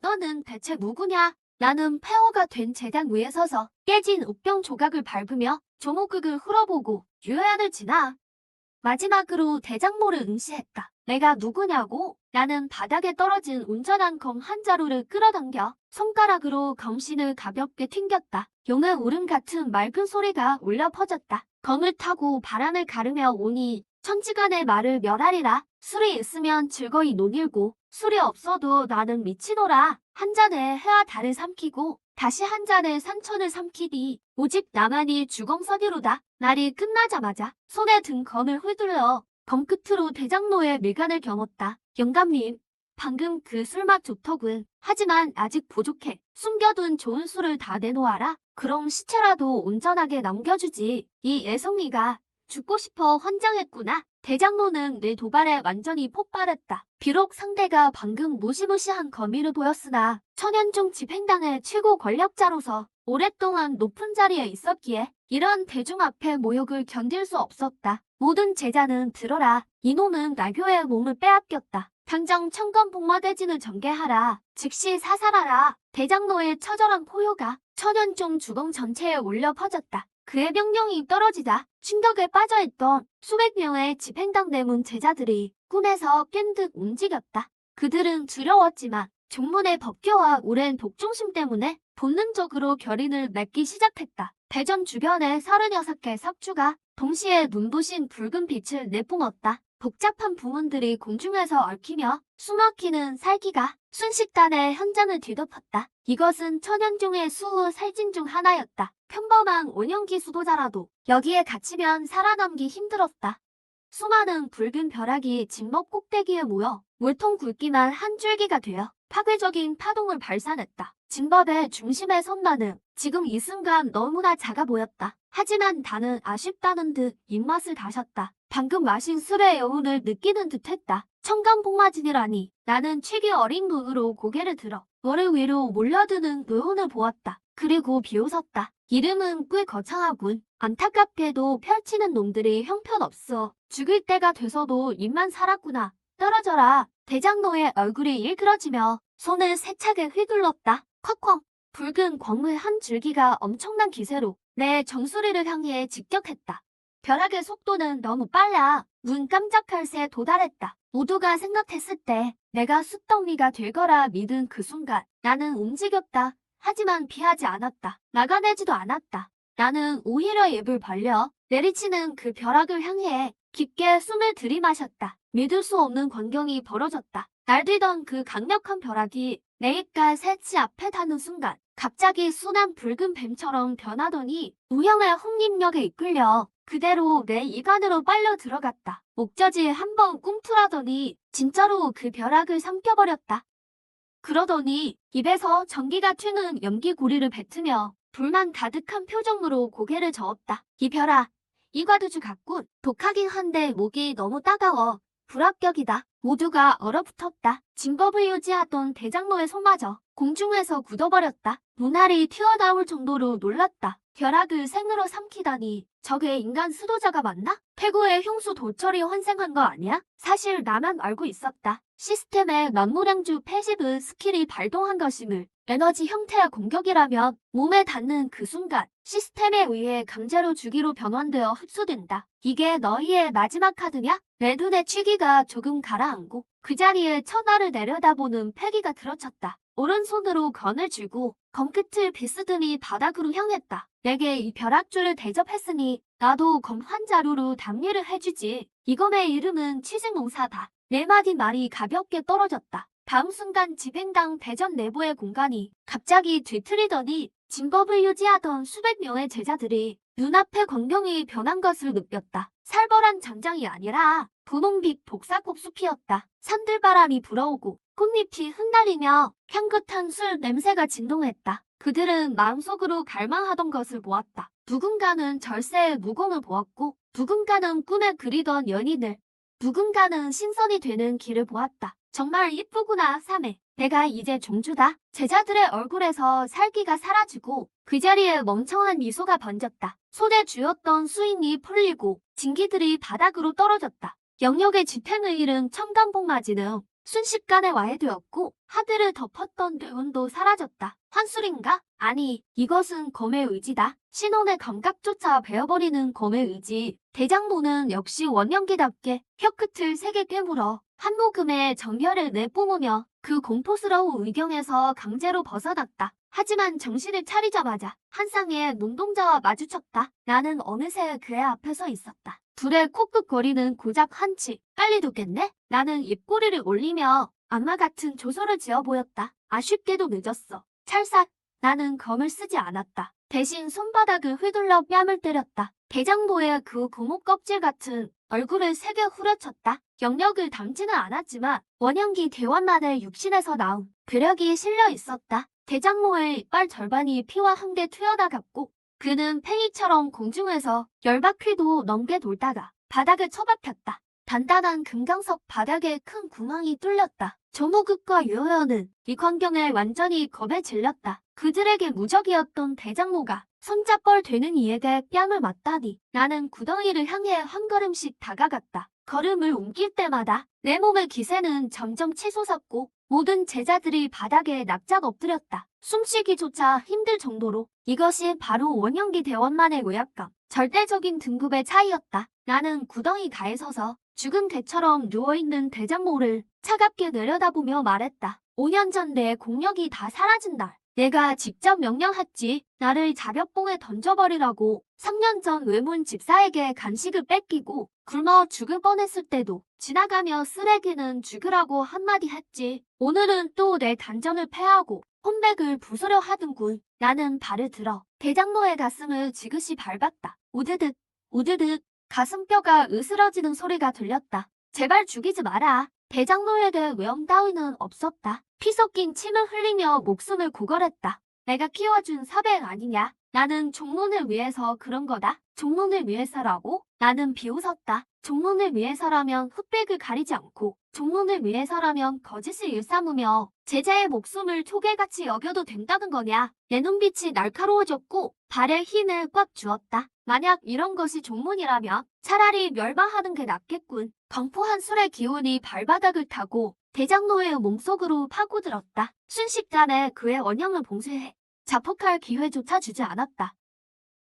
너는 대체 누구냐? 나는 폐허가 된 재단 위에 서서 깨진 옥병 조각을 밟으며 조목극을 흘어보고 유효연을 지나 마지막으로 대장모를 응시했다. 내가 누구냐고? 나는 바닥에 떨어진 온전한 검 한 자루를 끌어당겨 손가락으로 검신을 가볍게 튕겼다. 용의 울음 같은 맑은 소리가 울려 퍼졌다. 검을 타고 바람을 가르며 오니 천지간의 말을 멸하리라. 술이 있으면 즐거이 논일고 술이 없어도 나는 미치노라. 한 잔에 해와 달을 삼키고 다시 한 잔에 산천을 삼키니 오직 나만이 주검서기로다. 날이 끝나자마자 손에 든 검을 휘둘러 검 끝으로 대장로의 밀간을 겨눴다. 영감님, 방금 그 술맛 좋더군. 하지만 아직 부족해. 숨겨둔 좋은 술을 다 내놓아라. 그럼 시체라도 온전하게 남겨주지. 이 애송이가 죽고 싶어 환장했구나. 대장로는 내 도발에 완전히 폭발했다. 비록 상대가 방금 무시무시한 거미를 보였으나 천연종 집행당의 최고 권력자로서 오랫동안 높은 자리에 있었기에 이런 대중 앞의 모욕을 견딜 수 없었다. 모든 제자는 들어라. 이놈은 나교의 몸을 빼앗겼다. 당장 천건복마대진을 전개하라. 즉시 사살하라. 대장로의 처절한 포효가 천연종 주공 전체에 울려 퍼졌다. 그의 명령이 떨어지자 충격에 빠져있던 수백 명의 집행당 내문 제자들이 꿈에서 깬 듯 움직였다. 그들은 두려웠지만 종문의 법규와 오랜 독종심 때문에 본능적으로 결인을 맺기 시작했다. 대전 주변의 36개 석주가 동시에 눈부신 붉은 빛을 내뿜었다. 복잡한 부문들이 공중에서 얽히며 숨막히는 살기가 순식간에 현장을 뒤덮었다. 이것은 천연종의 수호 살진 중 하나였다. 평범한 온연기 수도자라도 여기에 갇히면 살아남기 힘들었다. 수많은 붉은 벼락이 진목 꼭대기에 모여 물통 굵기만 한 줄기가 되어 파괴적인 파동을 발산했다. 진법의 중심에 선 나는 지금 이 순간 너무나 작아 보였다. 하지만 나는 아쉽다는 듯 입맛을 다셨다. 방금 마신 술의 여운을 느끼는 듯했다. 청강복마진이라니. 나는 취기 어린 눈으로 고개를 들어 머리 위로 몰려드는 의혼을 보았다. 그리고 비웃었다. 이름은 꽤 거창하군. 안타깝게도 펼치는 놈들이 형편없어. 죽을 때가 돼서도 입만 살았구나. 떨어져라. 대장로의 얼굴이 일그러지며 손을 세차게 휘둘렀다. 콱콱. 붉은 광물 한 줄기가 엄청난 기세로 내 정수리를 향해 직격했다. 벼락의 속도는 너무 빨라. 눈 깜짝할 새 도달했다. 모두가 생각했을 때 내가 숫덩이가 될 거라 믿은 그 순간 나는 움직였다. 하지만 피하지 않았다. 나가내지도 않았다. 나는 오히려 입을 벌려 내리치는 그 벼락을 향해 깊게 숨을 들이마셨다. 믿을 수 없는 광경이 벌어졌다. 날뛰던 그 강력한 벼락이 내 입가 새치 앞에 닿는 순간 갑자기 순한 붉은 뱀처럼 변하더니 우형의 홍림력에 이끌려 그대로 내 입안으로 빨려 들어갔다. 목젖이 한번 꿈틀하더니 진짜로 그 벼락을 삼켜버렸다. 그러더니 입에서 전기가 튀는 연기고리를 뱉으며 불만 가득한 표정으로 고개를 저었다. 이별아, 이과두주 같군. 독하긴 한데 목이 너무 따가워. 불합격이다. 모두가 얼어붙었다. 진법을 유지하던 대장로의 손마저 공중에서 굳어버렸다. 눈알이 튀어나올 정도로 놀랐다. 벼락을 생으로 삼키다니 저게 인간 수도자가 맞나? 태고의 흉수 도철이 환생한 거 아니야? 사실 나만 알고 있었다. 시스템의 난무량주 패시브 스킬이 발동한 것임을. 에너지 형태의 공격이라면 몸에 닿는 그 순간 시스템에 의해 강제로 주기로 변환되어 흡수된다. 이게 너희의 마지막 카드냐? 내 눈에 취기가 조금 가라앉고 그 자리에 천하를 내려다보는 패기가 들어쳤다. 오른손으로 건을 쥐고 검끝을 비스듬히 바닥으로 향했다. 내게 이 벼락줄을 대접했으니 나도 검 한 자루로 답례를 해주지. 이검의 이름은 치즈농사다. 네 마디 말이 가볍게 떨어졌다. 다음 순간 집행당 대전 내부의 공간이 갑자기 뒤틀리더니 진법을 유지하던 수백 명의 제자들이 눈앞에 광경이 변한 것을 느꼈다. 살벌한 장장이 아니라 분홍빛 복사꽃 숲이었다. 산들바람이 불어오고 꽃잎이 흩날리며 향긋한 술 냄새가 진동했다. 그들은 마음속으로 갈망하던 것을 보았다. 누군가는 절세의 무공을 보았고 누군가는 꿈에 그리던 연인을 누군가는 신선이 되는 길을 보았다. 정말 이쁘구나 사매. 내가 이제 종주다. 제자들의 얼굴에서 살기가 사라지고 그 자리에 멍청한 미소가 번졌다. 손에 쥐었던 수인이 풀리고 진기들이 바닥으로 떨어졌다. 영역의 집행을 잃은 청간복마지는 순식간에 와해되었고 하늘을 덮었던 대운도 사라졌다. 환술인가? 아니, 이것은 검의 의지다. 신혼의 감각조차 베어버리는 검의 의지. 대장로는 역시 원년기답게 혀끝을 세게 깨물어 한 모금의 정열을 내뿜으며 그 공포스러운 의경에서 강제로 벗어났다. 하지만 정신을 차리자마자 한 쌍의 눈동자와 마주쳤다. 나는 어느새 그의 앞에 서 있었다. 둘의 콕콕거리는 고작 한치. 빨리 돕겠네? 나는 입꼬리를 올리며 악마 같은 조소를 지어 보였다. 아쉽게도 늦었어. 찰싹. 나는 검을 쓰지 않았다. 대신 손바닥을 휘둘러 뺨을 때렸다. 대장모의 그 고무 껍질 같은 얼굴을 세게 후려쳤다. 영역을 담지는 않았지만 원형기 대원만의 육신에서 나온 괴력이 실려 있었다. 대장모의 이빨 절반이 피와 함께 튀어나갔고 그는 팽이처럼 공중에서 10바퀴도 넘게 돌다가 바닥에 처박혔다. 단단한 금강석 바닥에 큰 구멍이 뚫렸다. 조모극과 유호연은 이 광경에 완전히 겁에 질렸다. 그들에게 무적이었던 대장모가 손잡벌 되는 이에게 뺨을 맞다니 나는 구덩이를 향해 한 걸음씩 다가갔다. 걸음을 옮길 때마다 내 몸의 기세는 점점 치솟았고 모든 제자들이 바닥에 납작 엎드렸다. 숨쉬기조차 힘들 정도로 이것이 바로 원형기 대원만의 외압감, 절대적인 등급의 차이였다. 나는 구덩이 가에 서서 죽은 개처럼 누워있는 대장모를 차갑게 내려다보며 말했다. 5년 전 내 공력이 다 사라진 날 내가 직접 명령했지. 나를 자벽봉에 던져버리라고. 3년 전 외문 집사에게 간식을 뺏기고 굶어 죽을 뻔했을 때도 지나가며 쓰레기는 죽으라고 한마디 했지. 오늘은 또 내 단전을 패하고 혼백을 부수려 하는군. 나는 발을 들어 대장모의 가슴을 지그시 밟았다. 우드득 우드득 가슴뼈가 으스러지는 소리가 들렸다. 제발 죽이지 마라. 대장모에게 외형 따위는 없었다. 피 섞인 침을 흘리며 목숨을 구걸했다. 내가 키워준 사백 아니냐? 나는 종론을 위해서 그런 거다. 종론을 위해서라고? 나는 비웃었다. 종론을 위해서라면 흑백을 가리지 않고 종론을 위해서라면 거짓을 일삼으며 제자의 목숨을 초계같이 여겨도 된다는 거냐? 내 눈빛이 날카로워졌고 발에 힘을 꽉 주었다. 만약 이런 것이 종문이라면 차라리 멸망하는 게 낫겠군. 광포한 술의 기운이 발바닥을 타고 대장로의 몸속으로 파고들었다. 순식간에 그의 원형을 봉쇄해 자폭할 기회조차 주지 않았다.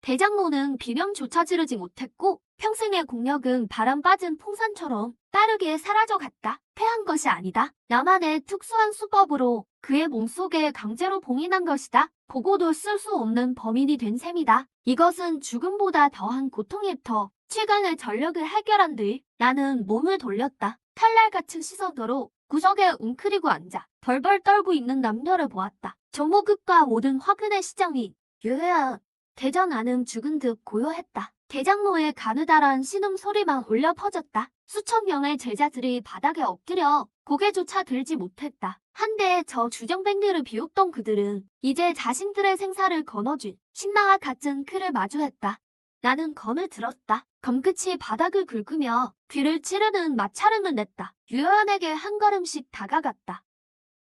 대장로는 비명조차 지르지 못했고 평생의 공력은 바람 빠진 풍선처럼 빠르게 사라져갔다. 패한 것이 아니다. 나만의 특수한 수법으로 그의 몸속에 강제로 봉인한 것이다. 보고도 쓸 수 없는 범인이 된 셈이다. 이것은 죽음보다 더한 고통일터 최강의 전력을 해결한 뒤 나는 몸을 돌렸다. 칼날 같은 시선으로 구석에 웅크리고 앉아 벌벌 떨고 있는 남녀를 보았다. 조모극과 모든 화근의 시장이 유해한 대전 안은 죽은 듯 고요했다. 대장로의 가느다란 신음소리만 울려 퍼졌다. 수천 명의 제자들이 바닥에 엎드려 고개조차 들지 못했다. 한때 저 주정뱅리를 비웃던 그들은 이제 자신들의 생사를 거머쥔 신나와 같은 그를 마주했다. 나는 검을 들었다. 검끝이 바닥을 긁으며 귀를 찌르는 마찰음을 냈다. 유효연에게 한 걸음씩 다가갔다.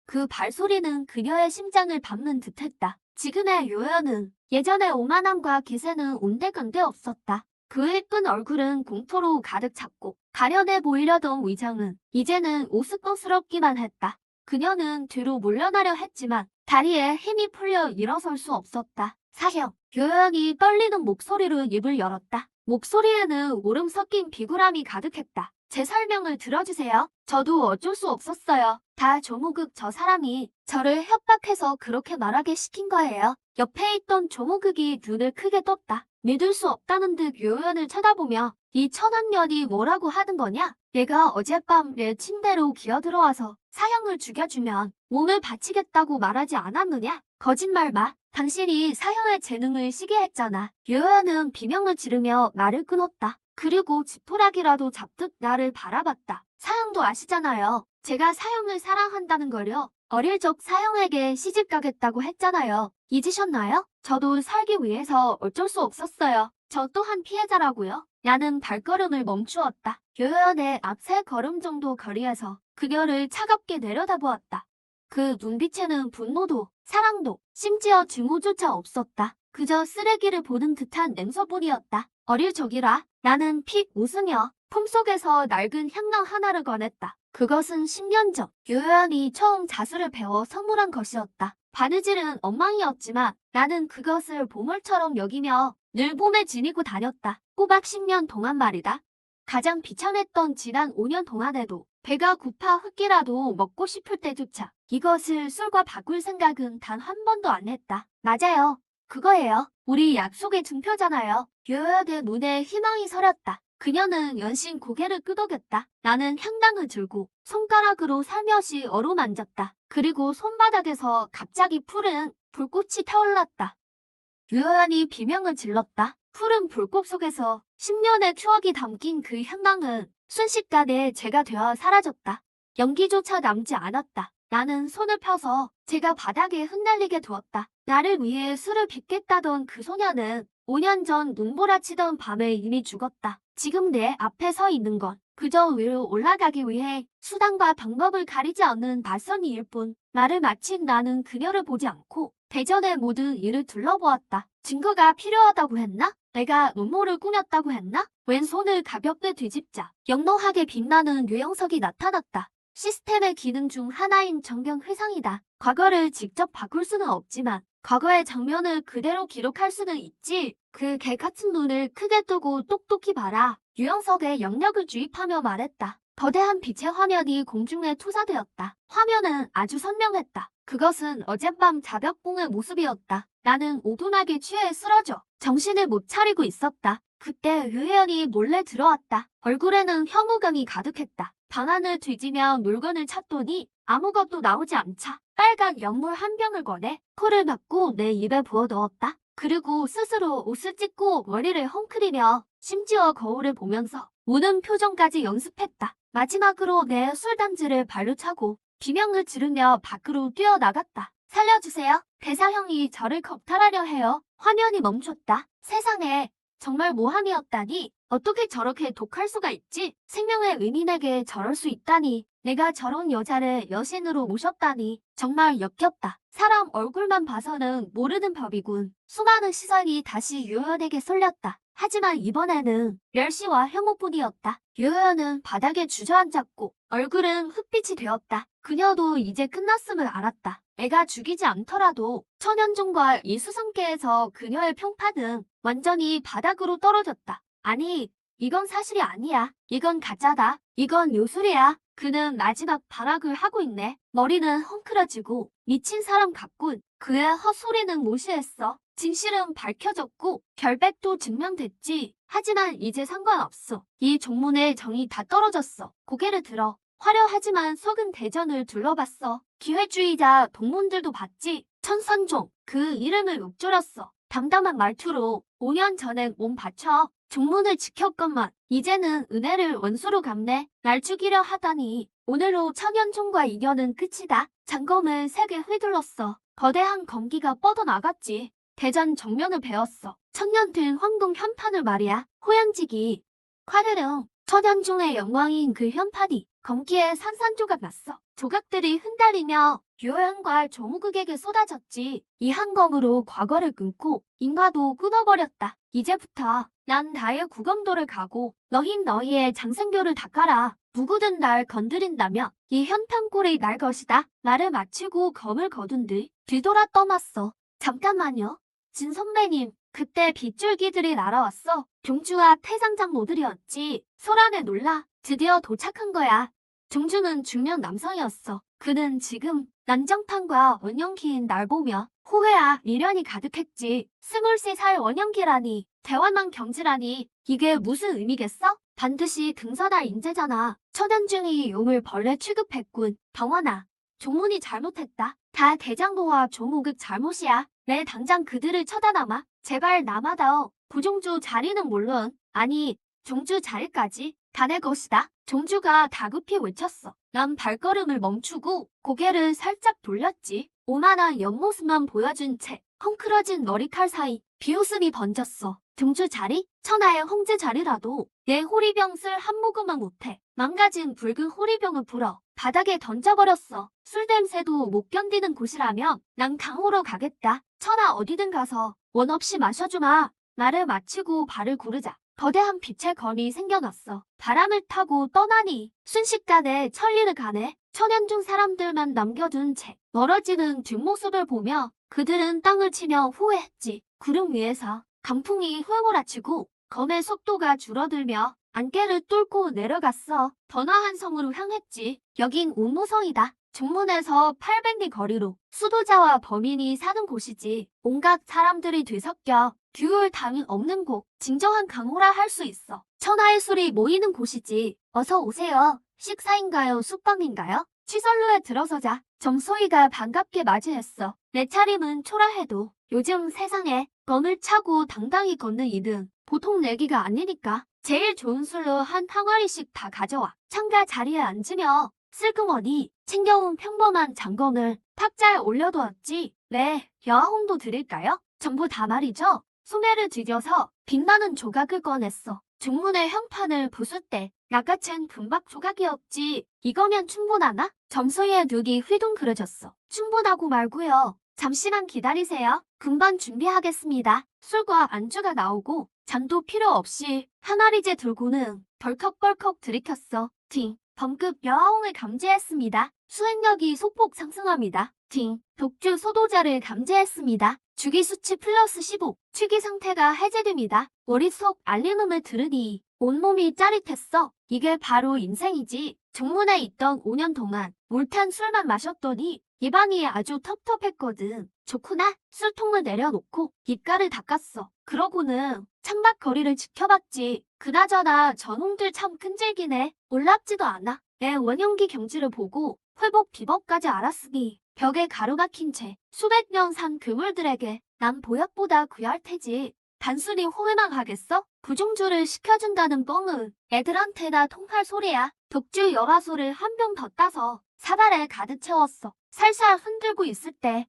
그 발소리는 그녀의 심장을 밟는 듯했다. 지금의 유효연은 예전의 오만함과 기세는 온데간데 없었다. 그의 예쁜 얼굴은 공포로 가득 찼고 가련해 보이려던 위장은 이제는 우스꽝스럽기만 했다. 그녀는 뒤로 물러나려 했지만 다리에 힘이 풀려 일어설 수 없었다. 사형. 유효연이 떨리는 목소리로 입을 열었다. 목소리에는 울음 섞인 비굴함이 가득했다. 제 설명을 들어주세요. 저도 어쩔 수 없었어요. 다 조모극 저 사람이 저를 협박해서 그렇게 말하게 시킨 거예요. 옆에 있던 조모극이 눈을 크게 떴다. 믿을 수 없다는 듯 유효연을 쳐다보며 이 천한년이 뭐라고 하는 거냐? 내가 어젯밤 내 침대로 기어들어와서 사형을 죽여주면 몸을 바치겠다고 말하지 않았느냐? 거짓말 마. 당신이 사형의 재능을 시게 했잖아. 유효연은 비명을 지르며 말을 끊었다. 그리고 지푸라기라도 잡듯 나를 바라봤다. 사형도 아시잖아요. 제가 사형을 사랑한다는 걸요. 어릴 적 사형에게 시집가겠다고 했잖아요. 잊으셨나요? 저도 살기 위해서 어쩔 수 없었어요. 저 또한 피해자라고요. 나는 발걸음을 멈추었다. 유효연의 앞 3걸음 정도 거리에서 그녀를 차갑게 내려다보았다. 그 눈빛에는 분노도 사랑도 심지어 증오조차 없었다. 그저 쓰레기를 보는 듯한 냉소뿐이었다. 어릴 적이라 나는 픽 웃으며 품속에서 낡은 향랑 하나를 꺼냈다. 그것은 10년 전 유효연이 처음 자수를 배워 선물한 것이었다. 바느질은 엉망이었지만 나는 그것을 보물처럼 여기며 늘 몸에 지니고 다녔다. 꼬박 10년 동안 말이다. 가장 비참했던 지난 5년 동안에도 배가 고파 흙이라도 먹고 싶을 때조차 이것을 술과 바꿀 생각은 단 한 번도 안 했다. 맞아요. 그거예요. 우리 약속의 증표잖아요. 유효연의 눈에 희망이 서렸다. 그녀는 연신 고개를 끄덕였다. 나는 향당을 들고 손가락으로 살며시 어루만졌다. 그리고 손바닥에서 갑자기 푸른 불꽃이 타올랐다. 유효연이 비명을 질렀다. 푸른 불꽃 속에서 10년의 추억이 담긴 그 향방은 순식간에 제가 되어 사라졌다. 연기조차 남지 않았다. 나는 손을 펴서 제가 바닥에 흩날리게 두었다. 나를 위해 술을 빚겠다던 그 소녀는 5년 전 눈보라치던 밤에 이미 죽었다. 지금 내 앞에 서 있는 건 그저 위로 올라가기 위해 수단과 방법을 가리지 않는 낯선 이일 뿐. 말을 마친 나는 그녀를 보지 않고 대전의 모든 일을 둘러보았다. 증거가 필요하다고 했나? 내가 음모를 꾸몄다고 했나? 왼손을 가볍게 뒤집자 영롱하게 빛나는 유영석이 나타났다. 시스템의 기능 중 하나인 정경 회상이다. 과거를 직접 바꿀 수는 없지만 과거의 장면을 그대로 기록할 수는 있지. 그 개 같은 눈을 크게 뜨고 똑똑히 봐라. 유영석의 영역을 주입하며 말했다. 거대한 빛의 화면이 공중에 투사되었다. 화면은 아주 선명했다. 그것은 어젯밤 자벽봉의 모습이었다. 나는 오두막에 취해 쓰러져 정신을 못 차리고 있었다. 그때 유혜연이 몰래 들어왔다. 얼굴에는 혐오감이 가득했다. 방안을 뒤지며 물건을 찾더니 아무것도 나오지 않자 빨간 연물 한 병을 꺼내 코를 막고 내 입에 부어 넣었다. 그리고 스스로 옷을 찢고 머리를 헝클이며 심지어 거울을 보면서 우는 표정까지 연습했다. 마지막으로 내 술단지를 발로 차고 비명을 지르며 밖으로 뛰어나갔다. 살려주세요. 대사형이 저를 겁탈하려 해요. 화면이 멈췄다. 세상에 정말 모함이었다니. 어떻게 저렇게 독할 수가 있지? 생명의 의민에게 저럴 수 있다니. 내가 저런 여자를 여신으로 모셨다니. 정말 역겹다. 사람 얼굴만 봐서는 모르는 법이군. 수많은 시선이 다시 유효연에게 쏠렸다. 하지만 이번에는 멸시와 혐오뿐이었다. 유효연은 바닥에 주저앉았고 얼굴은 흑빛이 되었다. 그녀도 이제 끝났음을 알았다. 내가 죽이지 않더라도 천연종과 이 수상계에서 그녀의 평판은 완전히 바닥으로 떨어졌다. 아니, 이건 사실이 아니야. 이건 가짜다. 이건 요술이야. 그는 마지막 발악을 하고 있네. 머리는 헝클어지고 미친 사람 같군. 그의 헛소리는 무시했어. 진실은 밝혀졌고 결백도 증명됐지. 하지만 이제 상관없어. 이 종문의 정이 다 떨어졌어. 고개를 들어. 화려하지만 속은 대전을 둘러봤어. 기회주의자 동문들도 봤지. 천선종, 그 이름을 읊조렸어. 담담한 말투로 5년 전에 몸 바쳐 종문을 지켰건만 이제는 은혜를 원수로 갚네. 날 죽이려 하다니 오늘로 천연총과 인연은 끝이다. 장검을 세게 휘둘렀어. 거대한 검기가 뻗어나갔지. 대전 정면을 베었어. 천년 된 황금 현판을 말이야. 호양지기 화르릉 천연종의 영광인 그 현판이 검기에 산산조각 났어. 조각들이 흩날리며 유효연과 조무극에게 쏟아졌지. 이 한 검으로 과거를 끊고 인과도 끊어버렸다. 이제부터 난 나의 구검도를 가고 너흰 너희의 장생교를 닦아라. 누구든 날 건드린다면 이 현판꼴이 날 것이다. 말을 마치고 검을 거둔 뒤 뒤돌아 떠났어. 잠깐만요. 진 선배님, 그때 빗줄기들이 날아왔어. 종주와 태상장 모들이었지. 소란에 놀라 드디어 도착한 거야. 종주는 중년 남성이었어. 그는 지금 난장판과 원영기인 날 보며 후회와 미련이 가득했지. 23살 원영기라니, 대환만 경지라니, 이게 무슨 의미겠어? 반드시 등선할 인재잖아. 천연중이 용을 벌레 취급했군. 덩원아, 종문이 잘못했다. 다 대장부와 조무극 잘못이야. 내 당장 그들을 쳐다남아. 제발 남아다오. 부종주 자리는 물론, 아니 종주 자리까지 다 내 것이다. 종주가 다급히 외쳤어. 난 발걸음을 멈추고 고개를 살짝 돌렸지. 오만한 옆모습만 보여준 채 헝클어진 머리칼 사이 비웃음이 번졌어. 종주 자리? 천하의 홍제 자리라도 내 호리병 쓸 한 모금만 못해. 망가진 붉은 호리병을 불어 바닥에 던져버렸어. 술 냄새도 못 견디는 곳이라면 난 강호로 가겠다. 천하 어디든 가서 원 없이 마셔주마. 말을 마치고 발을 구르자 거대한 빛의 검이 생겨났어. 바람을 타고 떠나니 순식간에 천리를 가네. 천연중 사람들만 남겨둔 채 멀어지는 뒷모습을 보며 그들은 땅을 치며 후회했지. 구름 위에서 강풍이 휘몰아치고 검의 속도가 줄어들며 안개를 뚫고 내려갔어. 번화한 성으로 향했지. 여긴 운무성이다. 종문에서 800리 거리로 수도자와 범인이 사는 곳이지. 온갖 사람들이 뒤섞여 규율 당이 없는 곳, 진정한 강호라 할 수 있어. 천하의 술이 모이는 곳이지. 어서 오세요. 식사인가요? 숙박인가요? 취설로에 들어서자 정소희가 반갑게 맞이했어. 내 차림은 초라해도 요즘 세상에 껌을 차고 당당히 걷는 이등 보통 내기가 아니니까 제일 좋은 술로 한 항아리씩 다 가져와. 창가 자리에 앉으며 슬그머니 챙겨온 평범한 장검을 탁자에 올려두었지. 네, 여아홍도 드릴까요? 전부 다 말이죠. 소매를 뒤져서 빛나는 조각을 꺼냈어. 중문의 형판을 부술 때 나같은 금박 조각이었지. 이거면 충분하나? 점소의 눈이 휘둥그레졌어. 충분하고 말고요. 잠시만 기다리세요. 금방 준비하겠습니다. 술과 안주가 나오고 잔도 필요 없이 항아리째 들고는 벌컥벌컥 들이켰어. 팅. 범급 여아홍을 감지했습니다. 수행력이 소폭 상승합니다. 팅. 독주 소도자를 감지했습니다. 주기 수치 플러스 15. 취기 상태가 해제됩니다. 머릿속 알림음을 들으니 온몸이 짜릿했어. 이게 바로 인생이지. 종문에 있던 5년 동안 물탄 술만 마셨더니 입안이 아주 텁텁했거든. 좋구나. 술통을 내려놓고 입가를 닦았어. 그러고는 창밖거리를 지켜봤지. 그나저나 저놈들 참 끈질기네. 놀랍지도 않아. 내 원형기 경지를 보고 회복 비법까지 알았으니 벽에 가로막힌 채 수백 년 산 그물들에게 난 보약보다 귀할 테지. 단순히 호회만 하겠어? 부종주를 시켜준다는 뻥은 애들한테나 통할 소리야. 독주 열화소를 한 병 더 따서 사발에 가득 채웠어. 살살 흔들고 있을 때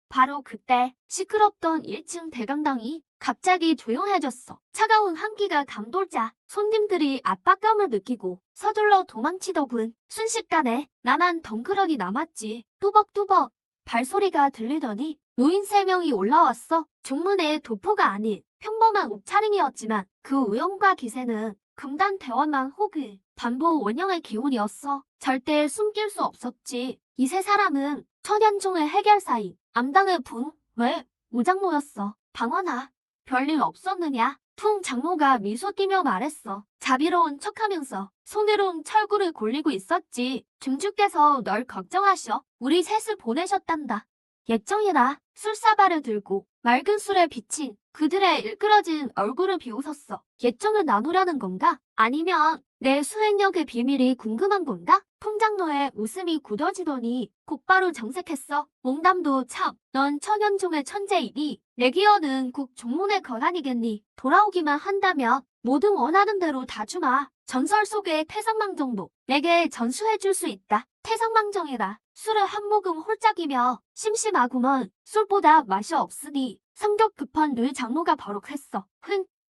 바로 그때 시끄럽던 1층 대강당이 갑자기 조용해졌어. 차가운 한기가 감돌자 손님들이 압박감을 느끼고 서둘러 도망치더군. 순식간에 나만 덩그러니 남았지. 뚜벅뚜벅 발소리가 들리더니 노인 3명이 올라왔어. 종문의 도포가 아닌 평범한 옷차림이었지만 그 우영과 기세는 금단 대원만 혹은 반보 원형의 기운이었어. 절대 숨길 수 없었지. 이 세 사람은 천연종의 해결사인 암당의 왜 무장모였어. 방언아, 별일 없었느냐? 풍 장모가 미소 띠며 말했어. 자비로운 척하면서 손으론 철구를 골리고 있었지. 중주께서 널 걱정하셔. 우리 셋을 보내셨단다. 예정이라 술사발을 들고 맑은 술에 비친 그들의 일그러진 얼굴을 비웃었어. 예정을 나누라는 건가? 아니면 내 수행력의 비밀이 궁금한 건가? 풍장로의 웃음이 굳어지더니 곧바로 정색했어. 몽담도 참, 넌 천연종의 천재이니 내 기어는 국 종문의 권한이겠니? 돌아오기만 한다면 모든 원하는 대로 다 주마. 전설 속의 태상망정도 내게 전수해줄 수 있다. 태상망정이라 술을 한 모금 홀짝이며 심심하구먼. 술보다 맛이 없으니 성격 급한 늘 장모가 버럭했어.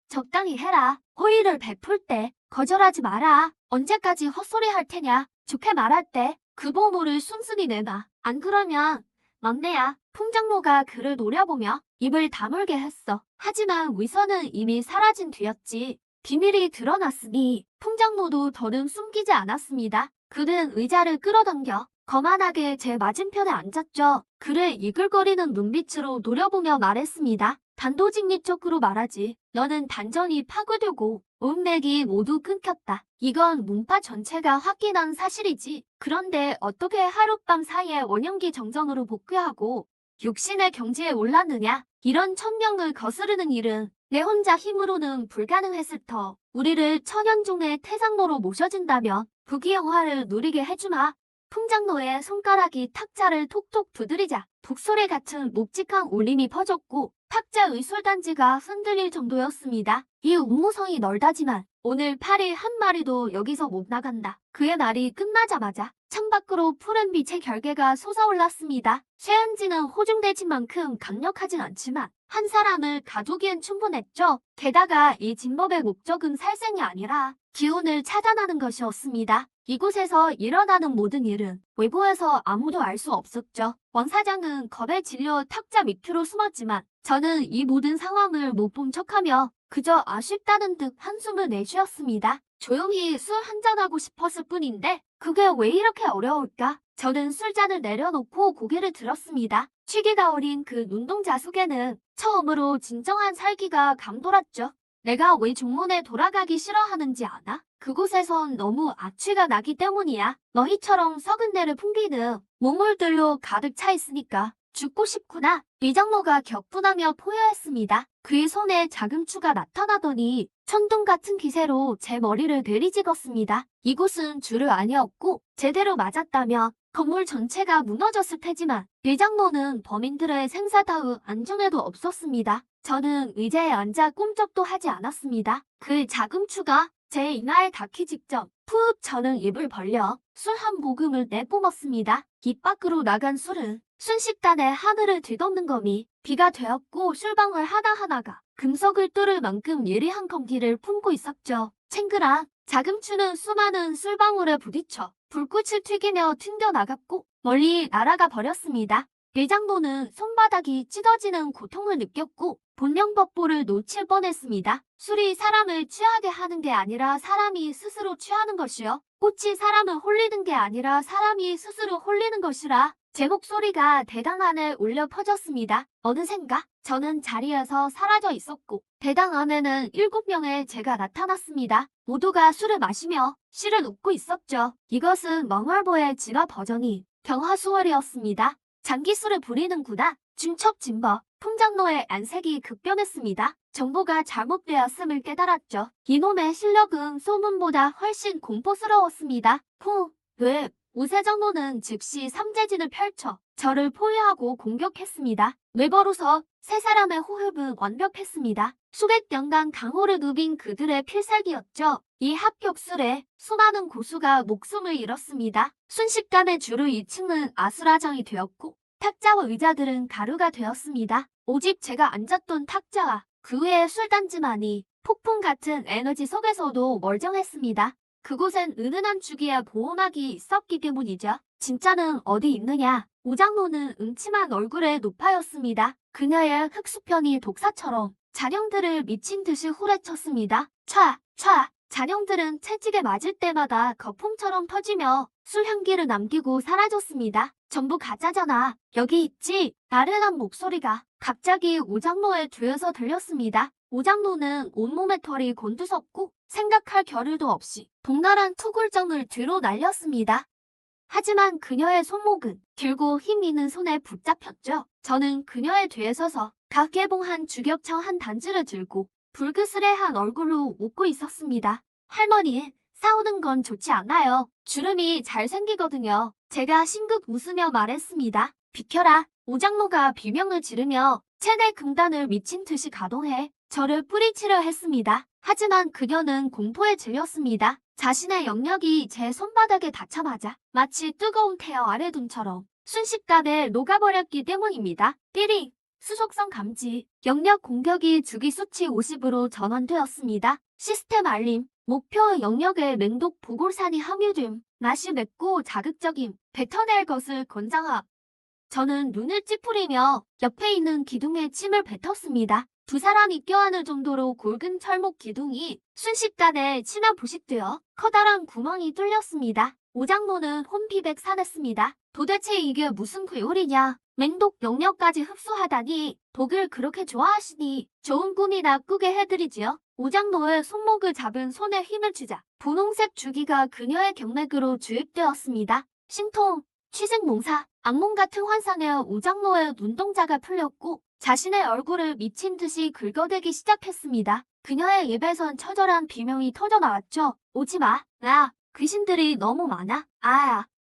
적당히 해라. 호의를 베풀 때 거절하지 마라. 언제까지 헛소리 할 테냐. 좋게 말할 때 그 보물을 순순히 내놔. 안 그러면 막내야. 풍장모가 그를 노려보며 입을 다물게 했어. 하지만 위선은 이미 사라진 뒤였지. 비밀이 드러났으니 풍장모도 더는 숨기지 않았습니다. 그는 의자를 끌어당겨 거만하게 제 맞은편에 앉았죠. 그를 이글거리는 눈빛으로 노려보며 말했습니다. 단도직입적으로 말하지. 너는 단전이 파괴되고 음맥이 모두 끊겼다. 이건 문파 전체가 확인한 사실이지. 그런데 어떻게 하룻밤 사이에 원형기 정전으로 복귀하고 육신의 경지에 올랐느냐? 이런 천명을 거스르는 일은 내 혼자 힘으로는 불가능했을 터. 우리를 천연종의 태상로로 모셔준다면 부귀영화를 누리게 해주마. 풍장로의 손가락이 탁자를 톡톡 두드리자 북소리 같은 묵직한 울림이 퍼졌고 탁자 의술단지가 흔들릴 정도였습니다. 이 옥무성이 널다지만 오늘 파리 한 마리도 여기서 못 나간다. 그의 말이 끝나자마자 창밖으로 푸른 빛의 결계가 솟아올랐습니다. 쇠한지는 호중대진 만큼 강력하진 않지만 한 사람을 가두기엔 충분했죠. 게다가 이 진법의 목적은 살생이 아니라 기운을 차단하는 것이었습니다. 이곳에서 일어나는 모든 일은 외부에서 아무도 알 수 없었죠. 왕 사장은 겁에 질려 탁자 밑으로 숨었지만 저는 이 모든 상황을 못 본 척하며 그저 아쉽다는 듯 한숨을 내쉬었습니다. 조용히 술 한잔하고 싶었을 뿐인데 그게 왜 이렇게 어려울까? 저는 술잔을 내려놓고 고개를 들었습니다. 취기가 어린 그 눈동자 속에는 처음으로 진정한 살기가 감돌았죠. 내가 왜 종문에 돌아가기 싫어하는지 아나? 그곳에선 너무 악취가 나기 때문이야. 너희처럼 썩은 내를 풍기는 몸물들로 가득 차 있으니까. 죽고 싶구나. 위장로가 격분하며 포효했습니다. 그의 손에 자금추가 나타나더니 천둥 같은 기세로 제 머리를 내리찍었습니다. 이곳은 줄을 아니었고 제대로 맞았다면 건물 전체가 무너졌을 테지만 위장로는 범인들의 생사다우 안중에도 없었습니다. 저는 의자에 앉아 꼼짝도 하지 않았습니다. 그 자금추가 제 이마에 닿기 직전 푹 저는 입을 벌려 술 한 모금을 내뿜었습니다. 입 밖으로 나간 술은 순식간에 하늘을 뒤덮는 검이 비가 되었고 술방울 하나하나가 금석을 뚫을 만큼 예리한 공기를 품고 있었죠. 챙그랑 자금추는 수많은 술방울에 부딪혀 불꽃을 튀기며 튕겨나갔고 멀리 날아가 버렸습니다. 내장노는 손바닥이 찢어지는 고통을 느꼈고 본령법보를 놓칠 뻔했습니다. 술이 사람을 취하게 하는 게 아니라 사람이 스스로 취하는 것이요. 꽃이 사람을 홀리는 게 아니라 사람이 스스로 홀리는 것이라 제 목소리가 대당 안에 울려 퍼졌습니다. 어느샌가 저는 자리에서 사라져 있었고 대당 안에는 7명의 제가 나타났습니다. 모두가 술을 마시며 시를 웃고 있었죠. 이것은 멍월보의 지가 버전이 경화수월이었습니다. 장기술을 부리는구나. 중첩진버, 통장로의 안색이 급변했습니다. 정보가 잘못되었음을 깨달았죠. 이놈의 실력은 소문보다 훨씬 공포스러웠습니다. 왜? 우세정로는 즉시 삼재진을 펼쳐 저를 포위하고 공격했습니다. 외버로서 세 사람의 호흡은 완벽했습니다. 수백 년간 강호를 누빈 그들의 필살기였죠. 이 합격술에 수많은 고수가 목숨을 잃었습니다. 순식간에 주루 2층은 아수라장이 되었고 탁자와 의자들은 가루가 되었습니다. 오직 제가 앉았던 탁자와 그 외의 술단지만이 폭풍 같은 에너지 속에서도 멀쩡했습니다. 그곳엔 은은한 주기와 보호막이 있었기 때문이죠. 진짜는 어디 있느냐? 오장로는 음침한 얼굴에 높아였습니다. 그녀의 흑수편이 독사처럼 잔영들을 미친 듯이 후려쳤습니다. 촤! 잔영들은 채찍에 맞을 때마다 거품처럼 터지며 술 향기를 남기고 사라졌습니다. 전부 가짜잖아. 여기 있지? 나른한 목소리가 갑자기 오장로의 뒤에서 들렸습니다. 오장로는 온몸에 털이 곤두섰고 생각할 겨를도 없이 동나란 투굴정을 뒤로 날렸습니다. 하지만 그녀의 손목은 길고 힘 있는 손에 붙잡혔죠. 저는 그녀의 뒤에 서서 각개봉한 주격청 한 단지를 들고 불그스레한 얼굴로 웃고 있었습니다. 할머니, 싸우는 건 좋지 않아요. 주름이 잘생기거든요. 제가 싱긋 웃으며 말했습니다. 비켜라. 오장로가 비명을 지르며 체내 금단을 미친 듯이 가동해 저를 뿌리치려 했습니다. 하지만 그녀는 공포에 질렸습니다. 자신의 영역이 제 손바닥에 닿자마자 마치 뜨거운 태어 아래둔처럼 순식간에 녹아버렸기 때문입니다. 띠링! 수속성 감지, 영역 공격이 주기 수치 50으로 전환되었습니다. 시스템 알림, 목표 영역에 맹독 보골산이 함유됨, 맛이 맵고 자극적임, 뱉어낼 것을 권장함. 저는 눈을 찌푸리며 옆에 있는 기둥에 침을 뱉었습니다. 두 사람이 껴안을 정도로 굵은 철목 기둥이 순식간에 침에 부식되어 커다란 구멍이 뚫렸습니다. 오장로는 혼비백산했습니다. 도대체 이게 무슨 괴물이냐? 맹독 영역까지 흡수하다니 독을 그렇게 좋아하시니 좋은 꿈이나 꾸게 해드리지요. 오장로의 손목을 잡은 손에 힘을 주자 분홍색 주기가 그녀의 경맥으로 주입되었습니다. 심통, 취생몽사, 악몽 같은 환상에 오장로의 눈동자가 풀렸고 자신의 얼굴을 미친 듯이 긁어대기 시작했습니다. 그녀의 입에선 처절한 비명이 터져나왔죠. 오지마. 귀신들이 너무 많아.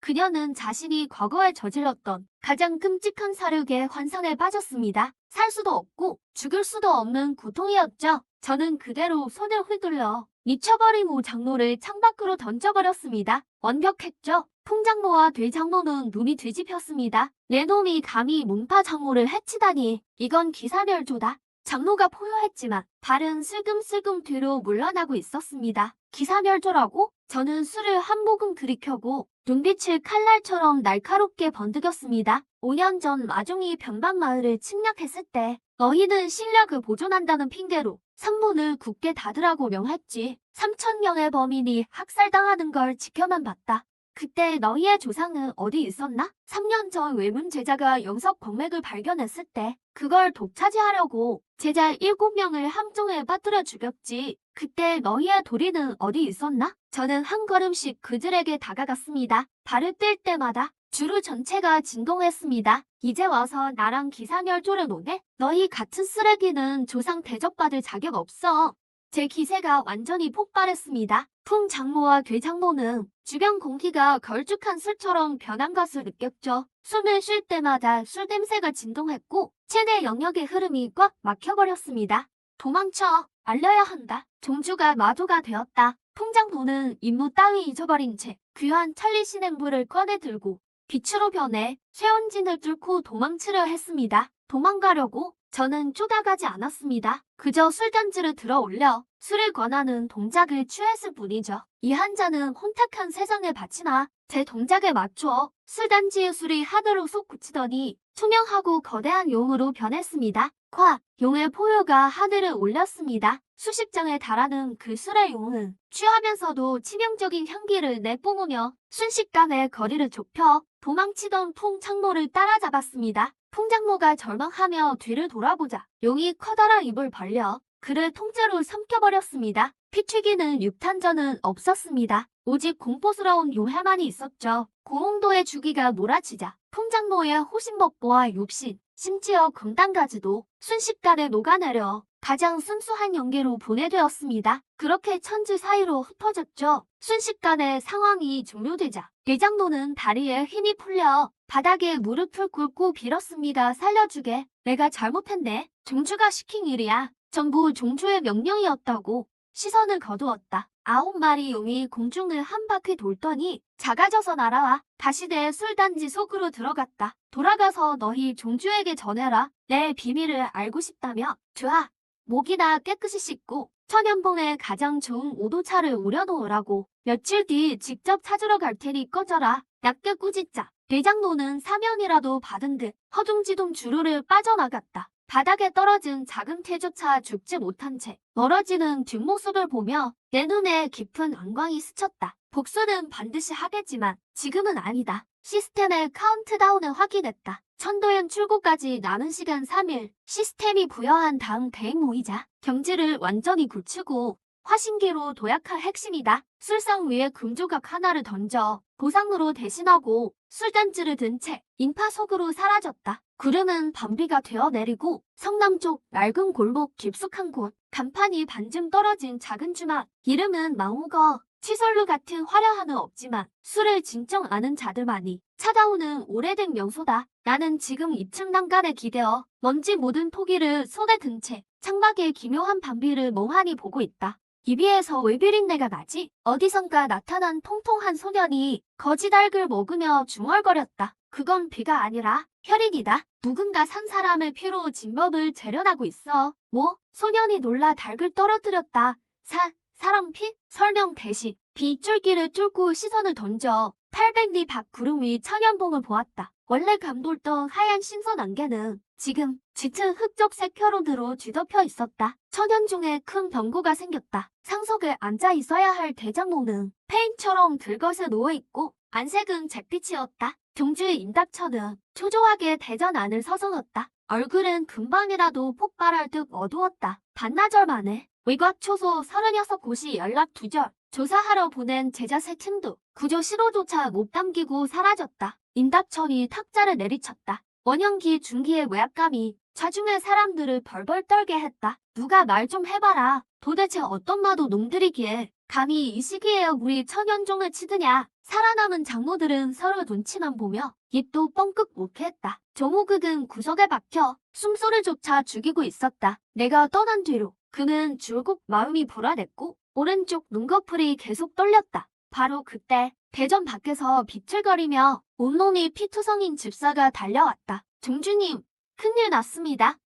그녀는 자신이 과거에 저질렀던 가장 끔찍한 사륙의 환상에 빠졌습니다. 살 수도 없고 죽을 수도 없는 고통이었죠. 저는 그대로 손을 휘둘러 미쳐버린 오장로를 창밖으로 던져버렸습니다. 완벽했죠. 풍장로와 대장로는 눈이 뒤집혔습니다. 내 놈이 감히 문파 장로를 해치다니. 이건 기사멸조다. 장로가 포효했지만 발은 슬금슬금 뒤로 물러나고 있었습니다. 기사멸조라고? 저는 술을 한 모금 들이켜고 눈빛을 칼날처럼 날카롭게 번득였습니다. 5년 전 마종이 변방마을을 침략했을 때 너희는 실력을 보존한다는 핑계로 상문을 굳게 닫으라고 명했지. 3,000명의 범인이 학살당하는 걸 지켜만 봤다. 그때 너희의 조상은 어디 있었나? 3년 전 외문 제자가 영석 광맥을 발견했을 때 그걸 독차지하려고 제자 7명을 함정에 빠뜨려 죽였지. 그때 너희의 도리는 어디 있었나? 저는 한 걸음씩 그들에게 다가갔습니다. 발을 뗄 때마다 주루 전체가 진동했습니다. 이제 와서 나랑 기사멸조를 노네? 너희 같은 쓰레기는 조상 대접받을 자격 없어. 제 기세가 완전히 폭발했습니다. 풍장모와 괴장모는 주변 공기가 걸쭉한 술처럼 변한 것을 느꼈죠. 숨을 쉴 때마다 술 냄새가 진동했고 체내 영역의 흐름이 꽉 막혀버렸습니다. 도망쳐! 알려야 한다. 종주가 마도가 되었다. 풍장모는 임무 따위 잊어버린 채 귀한 천리 신행부를 꺼내 들고 빛으로 변해 쇠원진을 뚫고 도망치려 했습니다. 도망가려고 저는 쪼다가지 않았습니다. 그저 술단지를 들어 올려 술을 권하는 동작을 취했을 뿐이죠. 이 한 잔은 혼탁한 세상에 바치나 제 동작에 맞춰 술단지의 술이 하늘로 쏙 굳히더니 투명하고 거대한 용으로 변했습니다. 용의 포효가 하늘을 올렸습니다. 수십 장에 달하는 그 술의 용은 취하면서도 치명적인 향기를 내뿜으며 순식간에 거리를 좁혀 도망치던 풍장모를 따라잡았습니다. 풍장모가 절망하며 뒤를 돌아보자 용이 커다란 입을 벌려 그를 통째로 삼켜버렸습니다. 피 튀기는 육탄전은 없었습니다. 오직 공포스러운 요해만이 있었죠. 고온도의 주기가 몰아치자 풍장모의 호신법보와 욕심, 심지어 금단가지도 순식간에 녹아내려 가장 순수한 연기로 분해되었습니다. 그렇게 천지 사이로 흩어졌죠. 순식간에 상황이 종료되자 괴장모는 다리에 힘이 풀려 바닥에 무릎을 꿇고 빌었습니다. 살려주게. 내가 잘못했네. 종주가 시킨 일이야. 전부 종주의 명령이었다고 시선을 거두었다. 9마리 용이 공중을 한 바퀴 돌더니 작아져서 날아와 다시 내 술단지 속으로 들어갔다. 돌아가서 너희 종주에게 전해라. 내 비밀을 알고 싶다며. 좋아. 목이나 깨끗이 씻고 천연봉에 가장 좋은 오도차를 우려놓으라고. 며칠 뒤 직접 찾으러 갈 테니 꺼져라. 얕게 꾸짖자. 대장노는 사면이라도 받은 듯 허둥지둥 주르르 빠져나갔다. 바닥에 떨어진 작은 태조차 죽지 못한 채 멀어지는 뒷모습을 보며 내 눈에 깊은 안광이 스쳤다. 복수는 반드시 하겠지만 지금은 아니다. 시스템의 카운트다운을 확인했다. 천도연 출고까지 남은 시간 3일. 시스템이 부여한 다음 대행 모이자. 경지를 완전히 굳히고 화신기로 도약할 핵심이다. 술상 위에 금조각 하나를 던져 보상으로 대신하고 술단지를 든 채 인파 속으로 사라졌다. 구름은 밤비가 되어 내리고 성남쪽 낡은 골목 깊숙한 곳 간판이 반쯤 떨어진 작은 주막 이름은 망우거. 치솔루 같은 화려함은 없지만 술을 진정 아는 자들만이 찾아오는 오래된 명소다. 나는 지금 2층 난간에 기대어 먼지 묻은 토기를 손에 든 채 창밖의 기묘한 밤비를 멍하니 보고 있다. 이비에서 왜 비린내가 나지? 어디선가 나타난 통통한 소년이 거지달글 먹으며 중얼거렸다. 그건 비가 아니라 혈인이다. 누군가 산 사람의 피로 진법을 재련하고 있어. 뭐? 소년이 놀라 닭을 떨어뜨렸다. 사람 피? 설명 대신 빗줄기를 뚫고 시선을 던져 800리 밖 구름 위 천연봉을 보았다. 원래 감돌던 하얀 신선 안개는 지금 짙은 흑적 색혈로드로 뒤덮여 있었다. 천연 중에 큰 병고가 생겼다. 상석에 앉아 있어야 할 대장모는 페인처럼 긁어서 누워있고 안색은 잿빛이었다. 종주의 임닥쳐는 초조하게 대전 안을 서성었다. 얼굴은 금방이라도 폭발할 듯 어두웠다. 반나절 만에 외곽 초소 36곳이 연락 두절. 조사하러 보낸 제자 세 팀도 구조 시로조차 못 담기고 사라졌다. 임닥천이 탁자를 내리쳤다. 원형기 중기의 외압감이 좌중의 사람들을 벌벌 떨게 했다. 누가 말 좀 해봐라. 도대체 어떤 마도 놈들이기에 감히 이 시기에 우리 천연종을 치드냐. 살아남은 장모들은 서로 눈치만 보며 입도 뻥끗 못게 했다. 조모극은 구석에 박혀 숨소리조차 죽이고 있었다. 내가 떠난 뒤로 그는 줄곧 마음이 불안했고 오른쪽 눈꺼풀이 계속 떨렸다. 바로 그때 대전 밖에서 비틀거리며 온몸이 피투성인 집사가 달려왔다. 종주님, 큰일 났습니다.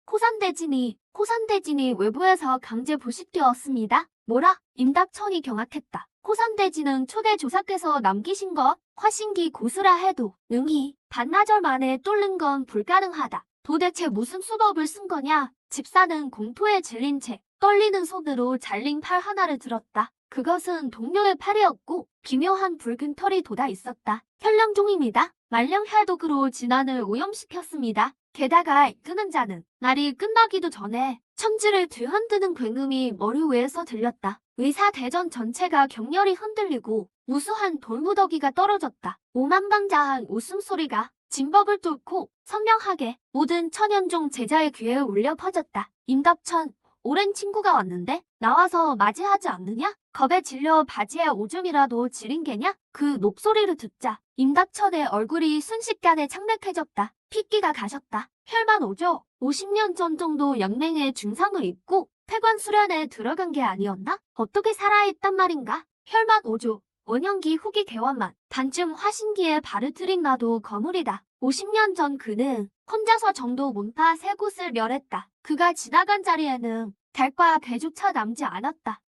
호산대진이 외부에서 강제 부식되었습니다. 뭐라? 임닥천이 경악했다. 호산대진은 초대 조사께서 남기신 것, 화신기 고수라 해도 능히 반나절 만에 뚫는 건 불가능하다. 도대체 무슨 수법을 쓴 거냐? 집사는 공포에 질린 채 떨리는 손으로 잘린 팔 하나를 들었다. 그것은 동료의 팔이었고 기묘한 붉은 털이 돋아 있었다. 현령종입니다. 말령혈독으로 진안을 오염시켰습니다. 게다가 이끄는 자는 날이 끝나기도 전에 천지를 뒤흔드는 굉음이 머리 위에서 들렸다. 의사 대전 전체가 격렬히 흔들리고 무수한 돌무더기가 떨어졌다. 오만방자한 웃음소리가 진법을 뚫고 선명하게 모든 천연종 제자의 귀에 울려 퍼졌다. 임덕천, 오랜 친구가 왔는데 나와서 맞이하지 않느냐? 겁에 질려 바지에 오줌이라도 지린 게냐? 그 목소리를 듣자 임닥천의 얼굴이 순식간에 창백해졌다. 핏기가 가셨다. 혈만 오죠? 50년 전 정도 연맹의 중상을 입고 폐관 수련에 들어간 게 아니었나? 어떻게 살아있단 말인가? 혈만 오죠. 원형기 후기 개원만 반쯤 화신기에 발을 들인 나도 거물이다. 50년 전 그는 혼자서 정도 문파 세 곳을 멸했다. 그가 지나간 자리에는 달과 배조차 남지 않았다.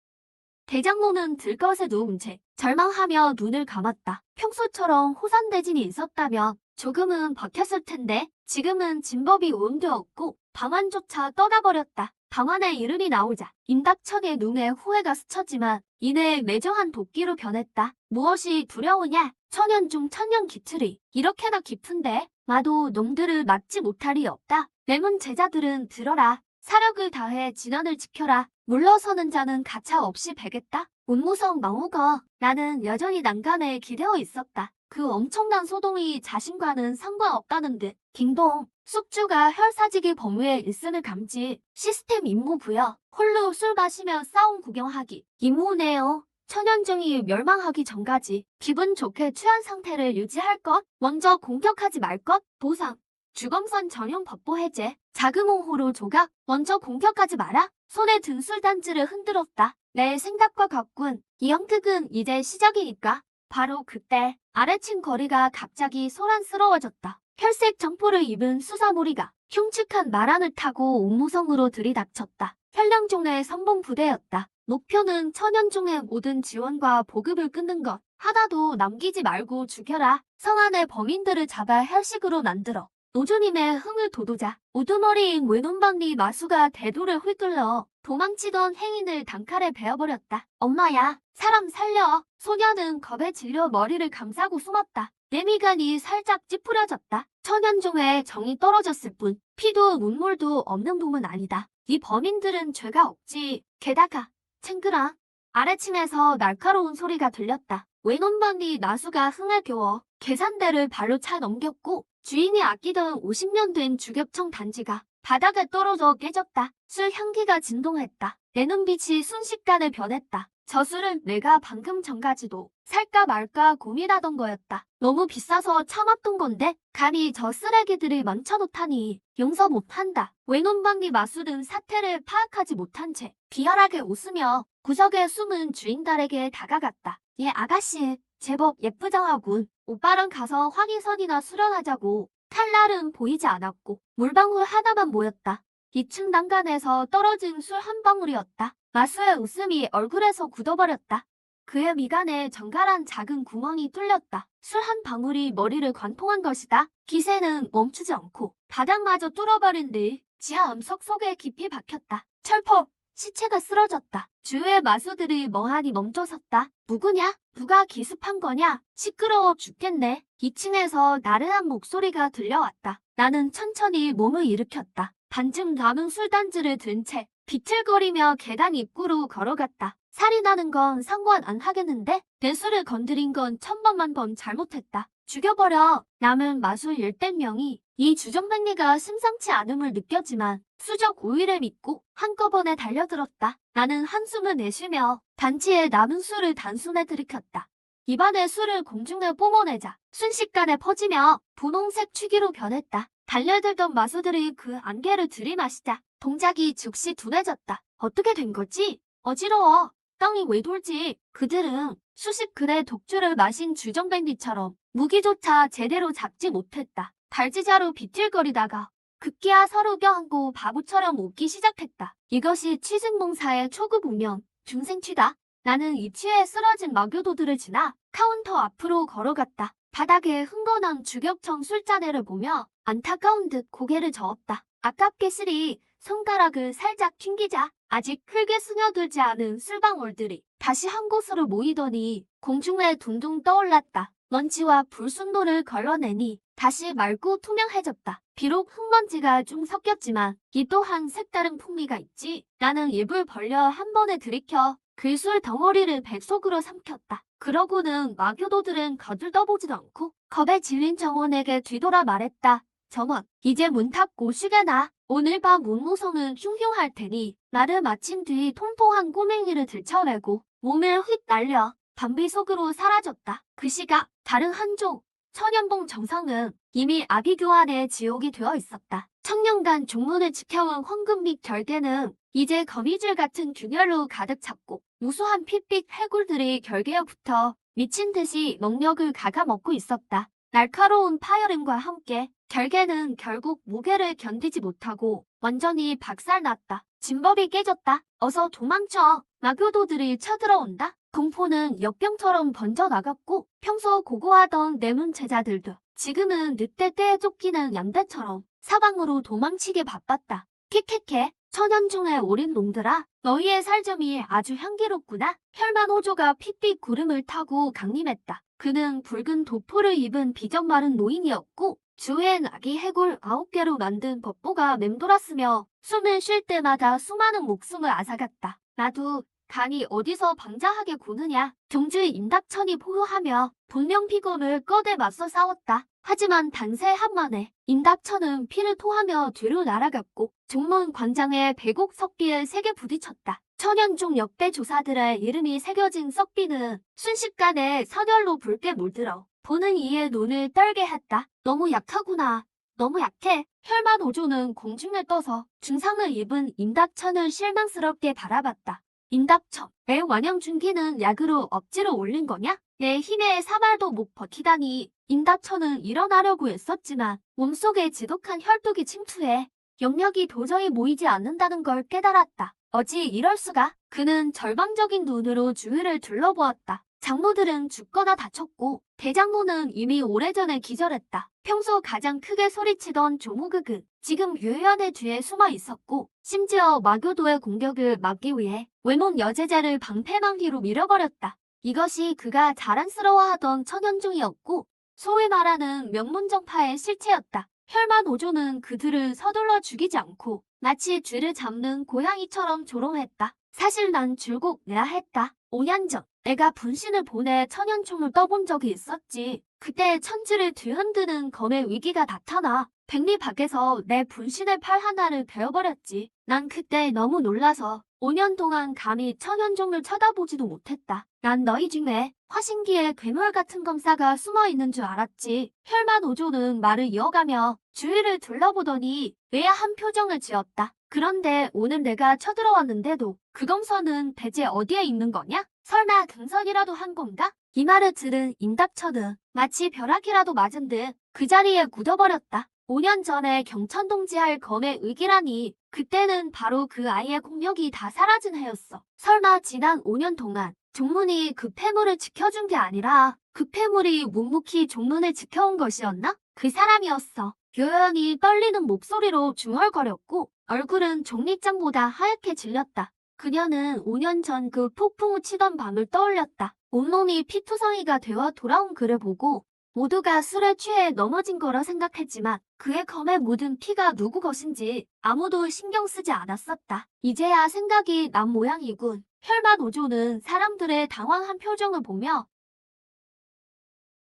대장로는 들것에 누운 채 절망하며 눈을 감았다. 평소처럼 호산대진이 있었다면 조금은 버텼을 텐데 지금은 진법이 오음되었고 방안조차 떠나버렸다. 방안의 이름이 나오자 임닥천의 눈에 후회가 스쳤지만 이내 매정한 도끼로 변했다. 무엇이 두려우냐? 천년 중 천년 기틀이 이렇게나 깊은데 마도 놈들을 막지 못할 리 없다. 내문 제자들은 들어라. 사력을 다해 진언을 지켜라. 물러서는 자는 가차 없이 베겠다. 운무성 망우거 나는 여전히 난간에 기대어 있었다. 그 엄청난 소동이 자신과는 상관없다는 듯. 딩동 숙주가 혈사지기 범위에 있음을 감지. 시스템 임무 부여. 홀로 술 마시며 싸움 구경하기. 임무네요. 천연종이 멸망하기 전까지 기분 좋게 취한 상태를 유지할 것. 먼저 공격하지 말 것. 보상. 주검선 전용 법보 해제. 자금홍호로 조각. 먼저 공격하지 마라. 손에 든 술단지를 흔들었다. 내 생각과 같군. 이 형특은 이제 시작이니까. 바로 그때 아래층 거리가 갑자기 소란스러워졌다. 혈색 점포를 입은 수사무리가 흉측한 마란을 타고 옥무성으로 들이닥쳤다. 현량종의 선봉부대였다. 목표는 천연종의 모든 지원과 보급을 끊는 것. 하나도 남기지 말고 죽여라. 성 안의 범인들을 잡아 혈식으로 만들어 노조님의 흥을 돋우자. 우두머리인 외눈방리 마수가 대도를 휘둘러 도망치던 행인을 단칼에 베어버렸다. 엄마야, 사람 살려. 소녀는 겁에 질려 머리를 감싸고 숨었다. 내 미간이 살짝 찌푸려졌다. 천연종의 정이 떨어졌을 뿐 피도 눈물도 없는 놈은 아니다. 이 범인들은 죄가 없지. 게다가 챙그라. 아래층에서 날카로운 소리가 들렸다. 외눈방리 나수가 흥에 겨워 계산대를 발로 차 넘겼고 주인이 아끼던 50년 된 주격청 단지가 바닥에 떨어져 깨졌다. 술 향기가 진동했다. 내 눈빛이 순식간에 변했다. 저 술은 내가 방금 전까지도 살까 말까 고민하던 거였다. 너무 비싸서 참았던 건데 감히 저 쓰레기들이 망쳐놓다니 용서 못한다. 외눈방리 마술은 사태를 파악하지 못한 채 비열하게 웃으며 구석에 숨은 주인달에게 다가갔다. 예 아가씨 제법 예쁘장하군. 오빠랑 가서 황희선이나 수련하자고. 칼날은 보이지 않았고 물방울 하나만 보였다. 2층 난간에서 떨어진 술 한 방울이었다. 마수의 웃음이 얼굴에서 굳어버렸다. 그의 미간에 정갈한 작은 구멍이 뚫렸다. 술 한 방울이 머리를 관통한 것이다. 기세는 멈추지 않고 바닥마저 뚫어버린 뒤 지하 암석 속에 깊이 박혔다. 철퍽! 시체가 쓰러졌다. 주위의 마수들이 멍하니 멈춰섰다. 누구냐? 누가 기습한 거냐? 시끄러워 죽겠네. 2층에서 나른한 목소리가 들려왔다. 나는 천천히 몸을 일으켰다. 반쯤 남은 술단지를 든 채 비틀거리며 계단 입구로 걸어갔다. 살이 나는 건 상관 안 하겠는데 내 술을 건드린 건 천번만 번 잘못했다. 죽여버려. 남은 마술 10명이 이 주정뱅리가 심상치 않음을 느꼈지만 수적 우위를 믿고 한꺼번에 달려들었다. 나는 한숨을 내쉬며 단지에 남은 술을 단숨에 들이켰다. 입안의 술을 공중에 뿜어내자 순식간에 퍼지며 분홍색 취기로 변했다. 달려들던 마수들이 그 안개를 들이마시자 동작이 즉시 둔해졌다. 어떻게 된 거지? 어지러워. 땅이 왜 돌지? 그들은 수십 근의 독주를 마신 주정뱅리처럼 무기조차 제대로 잡지 못했다. 발지자로 비틀거리다가 급기야 서로 껴안고 바보처럼 웃기 시작했다. 이것이 취승봉사의 초급 운명, 중생취다. 나는 이 취에 쓰러진 마교도들을 지나 카운터 앞으로 걸어갔다. 바닥에 흥건한 주격청 술잔해를 보며 안타까운 듯 고개를 저었다. 아깝게 쓰리 손가락을 살짝 튕기자 아직 흙에 스며들지 않은 술방울들이 다시 한 곳으로 모이더니 공중에 둥둥 떠올랐다. 먼지와 불순도를 걸러내니 다시 맑고 투명해졌다. 비록 흙먼지가 좀 섞였지만 이 또한 색다른 풍미가 있지. 나는 입을 벌려 한 번에 들이켜 그 술 덩어리를 뱃속으로 삼켰다. 그러고는 마교도들은 거들떠보지도 않고 겁에 질린 정원에게 뒤돌아 말했다. 점원, 이제 문 닫고 쉬게나. 오늘 밤 문무성은 흉흉할 테니 나를 마친 뒤 통통한 꼬맹이를 들쳐내고 몸을 휙 날려 담비 속으로 사라졌다. 그 시각 다른 한쪽 천연봉 정상은 이미 아비규환의 지옥이 되어 있었다. 청년간 종문을 지켜온 황금 및 결계는 이제 거미줄 같은 균열로 가득 찼고 무수한 핏빛 해골들이 결계에 붙어 미친 듯이 먹력을 갉아먹고 있었다. 날카로운 파열음과 함께 결계는 결국 무게를 견디지 못하고 완전히 박살났다. 진법이 깨졌다. 어서 도망쳐. 마교도들이 쳐들어온다. 공포는 역병처럼 번져나갔고 평소 고고하던 내문 제자들도 지금은 늑대 떼에 쫓기는 양대처럼 사방으로 도망치게 바빴다. 캐캐캐. 천연중에 오린 놈들아, 너희의 살점이 아주 향기롭구나. 혈만호조가 핏빛 구름을 타고 강림했다. 그는 붉은 도포를 입은 비정마른 노인이었고 주위엔 아기 해골 9개로 만든 법보가 맴돌았으며 숨을 쉴 때마다 수많은 목숨을 앗아갔다. 나도 간이 어디서 방자하게 구느냐. 종주의 임닥천이 포효하며 본명피검을 꺼내 맞서 싸웠다. 하지만 단세 한만에 임닥천은 피를 토하며 뒤로 날아갔고 종문 광장의 배곡 석비에 세게 부딪혔다. 천연중 역대 조사들의 이름이 새겨진 석비는 순식간에 선열로 붉게 물들어 보는 이의 눈을 떨게 했다. 너무 약하구나. 너무 약해. 혈만오조는 공중에 떠서 중상을 입은 임닥천을 실망스럽게 바라봤다. 임닥천, 내 완영중기는 약으로 억지로 올린 거냐? 내 힘에 사발도 못 버티다니. 임닥천은 일어나려고 애썼지만 몸속에 지독한 혈독이 침투해 영력이 도저히 모이지 않는다는 걸 깨달았다. 어찌 이럴 수가? 그는 절망적인 눈으로 주위를 둘러보았다. 장모들은 죽거나 다쳤고 대장모는 이미 오래전에 기절했다. 평소 가장 크게 소리치던 조무극은 지금 유연의 뒤에 숨어 있었고 심지어 마교도의 공격을 막기 위해 외몬 여제자를 방패망기로 밀어버렸다. 이것이 그가 자랑스러워하던 천연중이었고 소위 말하는 명문정파의 실체였다. 혈만오조는 그들을 서둘러 죽이지 않고 마치 쥐를 잡는 고양이처럼 조롱했다. 사실 난 줄곧 내야 했다. 5년 전 내가 분신을 보내 천연총을 떠본 적이 있었지. 그때 천지를 뒤흔드는 검의 위기가 나타나 백리 밖에서 내 분신의 팔 하나를 베어버렸지. 난 그때 너무 놀라서 5년 동안 감히 천연종을 쳐다보지도 못했다. 난 너희 중에 화신기에 괴물 같은 검사가 숨어있는 줄 알았지. 혈만오조는 말을 이어가며 주위를 둘러보더니 의아한 표정을 지었다. 그런데 오늘 내가 쳐들어왔는데도 그 검사는 대체 어디에 있는 거냐? 설마 등선이라도 한 건가? 이 말을 들은 임닥천은 마치 벼락이라도 맞은 듯 그 자리에 굳어버렸다. 5년 전에 경천동지할 검의 의기라니 그때는 바로 그 아이의 공력이 다 사라진 해였어. 설마 지난 5년 동안 종문이 그 폐물을 지켜준 게 아니라 그 폐물이 묵묵히 종문을 지켜온 것이었나? 그 사람이었어. 요연히 떨리는 목소리로 중얼거렸고 얼굴은 종립장보다 하얗게 질렸다. 그녀는 5년 전 그 폭풍우 치던 밤을 떠올렸다. 온몸이 피투성이가 되어 돌아온 그를 보고 모두가 술에 취해 넘어진 거라 생각했지만 그의 검에 묻은 피가 누구 것인지 아무도 신경 쓰지 않았었다. 이제야 생각이 난 모양이군. 혈만오조는 사람들의 당황한 표정을 보며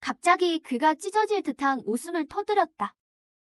갑자기 그가 찢어질 듯한 웃음을 터뜨렸다.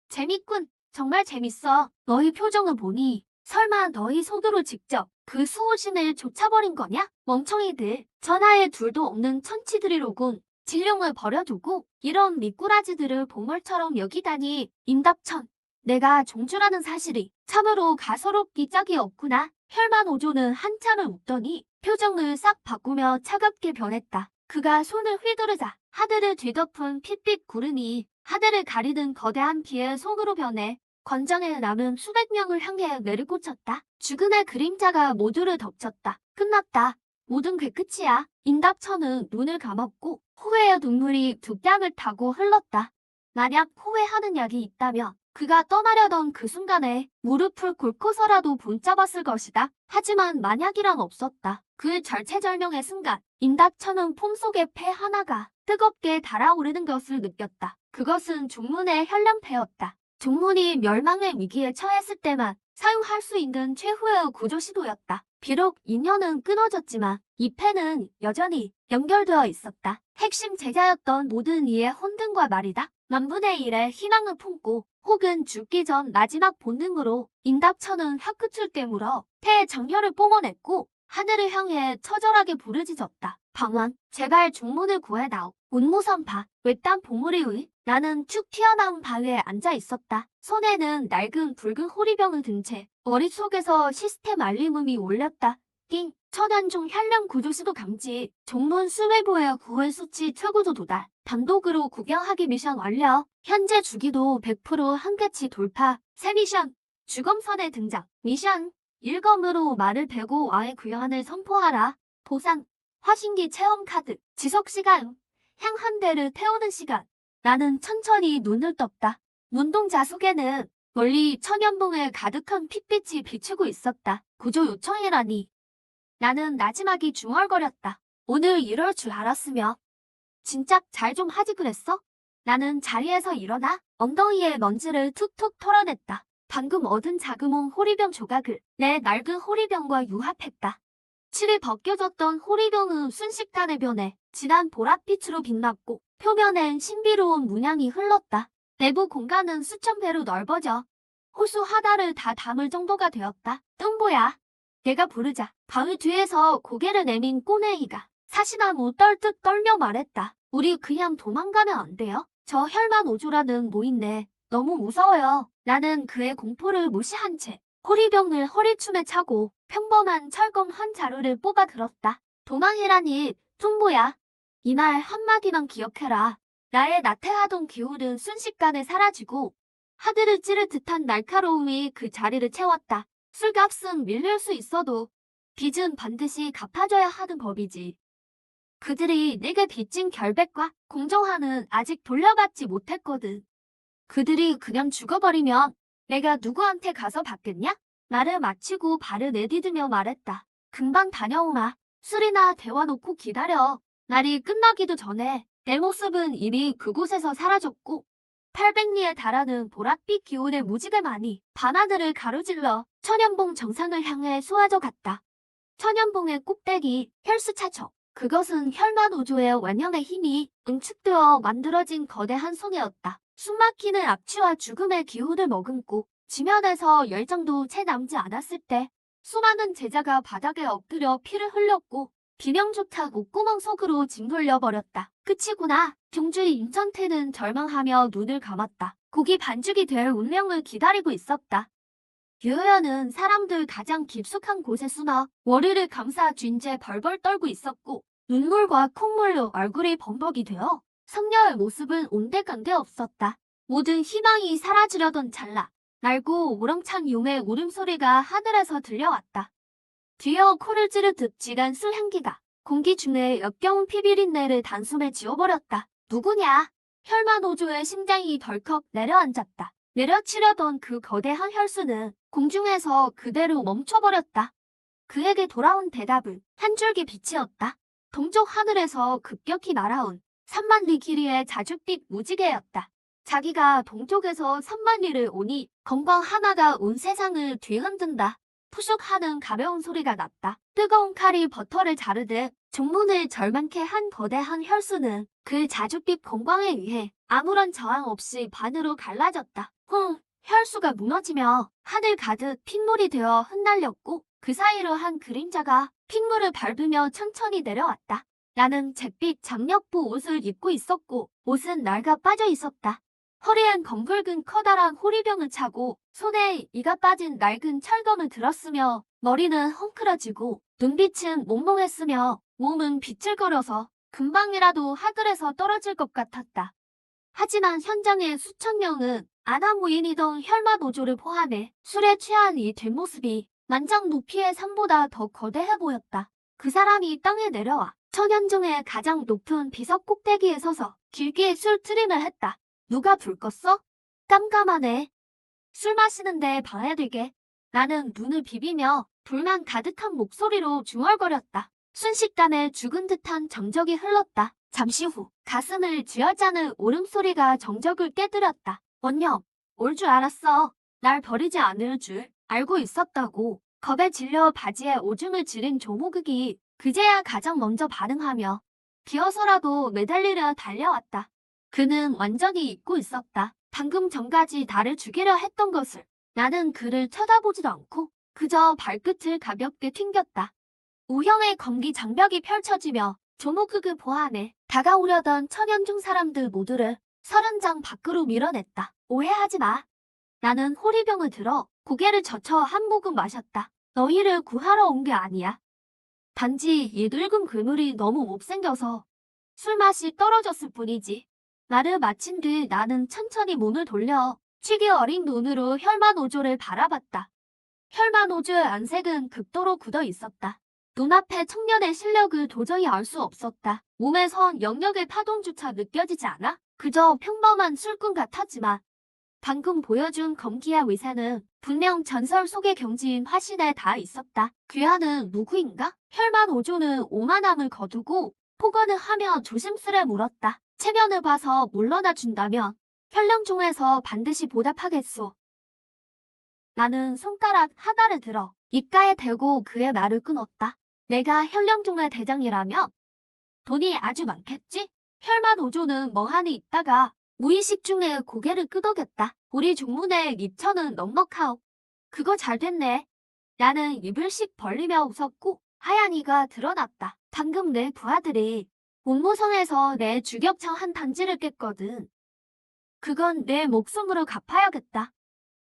재밌군. 정말 재밌어. 너희 표정을 보니 설마 너희 손으로 직접 그 수호신을 쫓아버린 거냐? 멍청이들. 전하에 둘도 없는 천치들이로군. 진룡을 버려두고 이런 미꾸라지들을 보물처럼 여기다니. 임닥천, 내가 종주라는 사실이 참으로 가소롭기 짝이 없구나. 혈만오조는 한참을 웃더니 표정을 싹 바꾸며 차갑게 변했다. 그가 손을 휘두르자 하늘을 뒤덮은 핏빛 구름이 하늘을 가리는 거대한 비의 손으로 변해 관장에 남은 수백 명을 향해 내리꽂혔다. 죽음의 그림자가 모두를 덮쳤다. 끝났다. 모든 게 끝이야. 임닥천은 눈을 감았고 후회의 눈물이 두 뺨을 타고 흘렀다. 만약 후회하는 약이 있다면 그가 떠나려던 그 순간에 무릎을 꿇고서라도 붙잡았을 것이다. 하지만 만약이란 없었다. 그 절체절명의 순간 임닥천은 폼속의 폐 하나가 뜨겁게 달아오르는 것을 느꼈다. 그것은 종문의 현령패였다. 종문이 멸망의 위기에 처했을 때만 사용할 수 있는 최후의 구조 시도였다. 비록 인연은 끊어졌지만 이 패는 여전히 연결되어 있었다. 핵심 제자였던 모든 이의 혼든과 말이다. 만분의 일의 희망을 품고 혹은 죽기 전 마지막 본능으로 임답천은 혀끝을 깨물어 폐의 정혈을 뿜어냈고 하늘을 향해 처절하게 부르짖었다. 방황, 제발 종문을 구해다오. 운무선파, 외딴 보물이의. 나는 툭 튀어나온 바위에 앉아 있었다. 손에는 낡은 붉은 호리병을 든 채 머릿속에서 시스템 알림음이 울렸다. 띵, 천안종 현령 구조수도 감지, 종문 수뇌부의 구월 수치 최고조 도달, 단독으로 구경하기 미션 완료, 현재 주기도 100% 한계치 돌파, 새 미션, 주검선의 등장, 미션, 일검으로 말을 베고 아의 귀환을 선포하라, 보상, 화신기 체험 카드, 지속시간, 향 한 대를 태우는 시간. 나는 천천히 눈을 떴다. 눈동자 속에는 멀리 천연봉에 가득한 핏빛이 비추고 있었다. 구조 요청이라니. 나는 나지막이 중얼거렸다. 오늘 이럴 줄 알았으며. 진작 잘 좀 하지 그랬어? 나는 자리에서 일어나 엉덩이에 먼지를 툭툭 털어냈다. 방금 얻은 자그몽 호리병 조각을 내 낡은 호리병과 융합했다. 칠이 벗겨졌던 호리병은 순식간에 변해 진한 보랏빛으로 빛났고 표면엔 신비로운 문양이 흘렀다. 내부 공간은 수천 배로 넓어져 호수 하나를 다 담을 정도가 되었다. 뚱보야. 내가 부르자 바위 뒤에서 고개를 내민 꼬내이가 사시나무 떨듯 떨며 말했다. 우리 그냥 도망가면 안 돼요? 저 혈만 오조라는 모인데 너무 무서워요. 나는 그의 공포를 무시한 채 호리병을 허리춤에 차고 평범한 철검 한 자루를 뽑아 들었다. 도망이라니, 퉁보야. 이 말 한마디만 기억해라. 나의 나태하던 기울은 순식간에 사라지고 하늘을 찌를 듯한 날카로움이 그 자리를 채웠다. 술값은 밀릴 수 있어도 빚은 반드시 갚아줘야 하는 법이지. 그들이 내게 빚진 결백과 공정한은 아직 돌려받지 못했거든. 그들이 그냥 죽어버리면 내가 누구한테 가서 받겠냐? 말을 마치고 발을 내디디며 말했다. 금방 다녀오마. 술이나 데워놓고 기다려. 날이 끝나기도 전에 내 모습은 이미 그곳에서 사라졌고 800리에 달하는 보랏빛 기운의 무지개 많이 밤하늘을 가로질러 천연봉 정상을 향해 쏘아져 갔다. 천연봉의 꼭대기 혈수차척. 그것은 혈만오조의 원형의 힘이 응축되어 만들어진 거대한 손이었다. 숨막히는 악취와 죽음의 기운을 머금고 지면에서 열정도 채 남지 않았을 때 수많은 제자가 바닥에 엎드려 피를 흘렸고 비명조차 목구멍 속으로 짓눌려버렸다. 끝이구나. 경주의 임천태는 절망하며 눈을 감았다. 고기 반죽이 될 운명을 기다리고 있었다. 유효연은 사람들 가장 깊숙한 곳에 숨어 머리를 감싸 쥔 채 벌벌 떨고 있었고 눈물과 콧물로 얼굴이 범벅이 되어 성녀의 모습은 온데간데 없었다. 모든 희망이 사라지려던 찰나 날고 우렁찬 용의 울음소리가 하늘에서 들려왔다. 뒤어 코를 찌르듯 진한 술 향기가 공기 중에 역겨운 피비린내를 단숨에 지워버렸다. 누구냐? 혈만오조의 심장이 덜컥 내려앉았다. 내려치려던 그 거대한 혈수는 공중에서 그대로 멈춰버렸다. 그에게 돌아온 대답은 한 줄기 빛이었다. 동쪽 하늘에서 급격히 날아온 3만 리 길이의 자줏빛 무지개였다. 자기가 동쪽에서 3만 리를 오니 건광 하나가 온 세상을 뒤흔든다. 푸슉 하는 가벼운 소리가 났다. 뜨거운 칼이 버터를 자르듯 종문을 절망케 한 거대한 혈수는 그 자줏빛 건광에 의해 아무런 저항 없이 반으로 갈라졌다. 혈수가 무너지며 하늘 가득 핏물이 되어 흩날렸고 그 사이로 한 그림자가 핏물을 밟으며 천천히 내려왔다. 나는 잿빛 장력부 옷을 입고 있었고 옷은 낡아 빠져 있었다. 허리엔 검붉은 커다란 호리병을 차고 손에 이가 빠진 낡은 철검을 들었으며 머리는 헝클어지고 눈빛은 몽롱했으며 몸은 비틀거려서 금방이라도 하늘에서 떨어질 것 같았다. 하지만 현장의 수천 명은 아나무인이던 혈마노조를 포함해 술에 취한 이 뒷모습이 만장 높이의 산보다 더 거대해 보였다. 그 사람이 땅에 내려와 천연종의 가장 높은 비석 꼭대기에 서서 길게 술 트림을 했다. 누가 불 껐어? 깜깜하네. 술 마시는데 방해되게. 나는 눈을 비비며 불만 가득한 목소리로 중얼거렸다. 순식간에 죽은 듯한 정적이 흘렀다. 잠시 후 가슴을 쥐어짜는 울음소리가 정적을 깨뜨렸다. 원념, 올 줄 알았어. 날 버리지 않을 줄 알고 있었다고. 겁에 질려 바지에 오줌을 지른 조모극이 그제야 가장 먼저 반응하며 기어서라도 매달리려 달려왔다. 그는 완전히 잊고 있었다. 방금 전까지 나를 죽이려 했던 것을. 나는 그를 쳐다보지도 않고 그저 발끝을 가볍게 튕겼다. 우형의 검기 장벽이 펼쳐지며 조모극을 보안해 다가오려던 천연중 사람들 모두를 서른장 밖으로 밀어냈다. 오해하지 마. 나는 호리병을 들어 고개를 젖혀 한 모금 마셨다. 너희를 구하러 온 게 아니야. 단지 이 늙은 괴물이 너무 못생겨서 술맛이 떨어졌을 뿐이지. 말을 마친 뒤 나는 천천히 몸을 돌려 취기 어린 눈으로 혈만오조를 바라봤다. 혈만오조의 안색은 극도로 굳어 있었다. 눈앞의 청년의 실력을 도저히 알 수 없었다. 몸에선 영역의 파동조차 느껴지지 않아? 그저 평범한 술꾼 같았지만 방금 보여준 검기와 위세는 분명 전설 속의 경지인 화신에 다 있었다. 귀하는 누구인가? 혈만오조는 오만함을 거두고 폭언을 하며 조심스레 물었다. 체면을 봐서 물러나 준다면 현령종에서 반드시 보답하겠소. 나는 손가락 하나를 들어 입가에 대고 그의 말을 끊었다. 내가 현령종의 대장이라면 돈이 아주 많겠지? 혈만오조는 멍하니 있다가 무의식 중에 고개를 끄덕였다. 우리 종문의 입천은 넉넉하오. 그거 잘 됐네. 나는 입을 씩 벌리며 웃었고 하얀 이가 드러났다. 방금 내 부하들이 온모성에서 내 주격청 한 단지를 깼거든. 그건 내 목숨으로 갚아야겠다.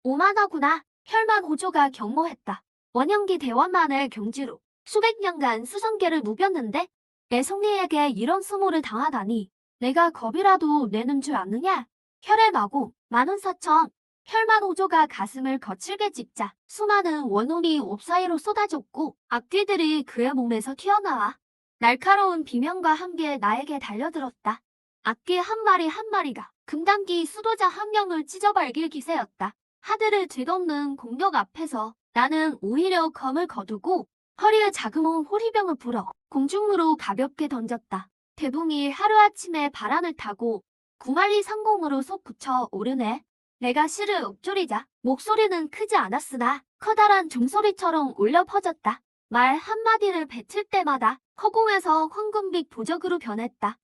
오만하구나. 혈만오조가 경모했다. 원영기 대원만의 경지로 수백 년간 수성계를 누볐는데 내 성리에게 이런 수모를 당하다니. 내가 겁이라도 내는 줄 아느냐? 혈액마고 만운사천. 혈만오조가 가슴을 거칠게 찢자 수많은 원혼이 옵사이로 쏟아졌고 악귀들이 그의 몸에서 튀어나와 날카로운 비명과 함께 나에게 달려들었다. 악귀 한 마리 한 마리가 금단기 수도자 한 명을 찢어발길 기세였다. 하늘을 뒤덮는 공격 앞에서 나는 오히려 검을 거두고 허리에 자그마한 호리병을 불어 공중으로 가볍게 던졌다. 대붕이 하루아침에 바람을 타고 구만리 상공으로 솟 붙여 오르네. 내가 실을 읊조리자 목소리는 크지 않았으나 커다란 종소리처럼 울려 퍼졌다. 말 한마디를 뱉을 때마다 허공에서 황금빛 보적으로 변했다.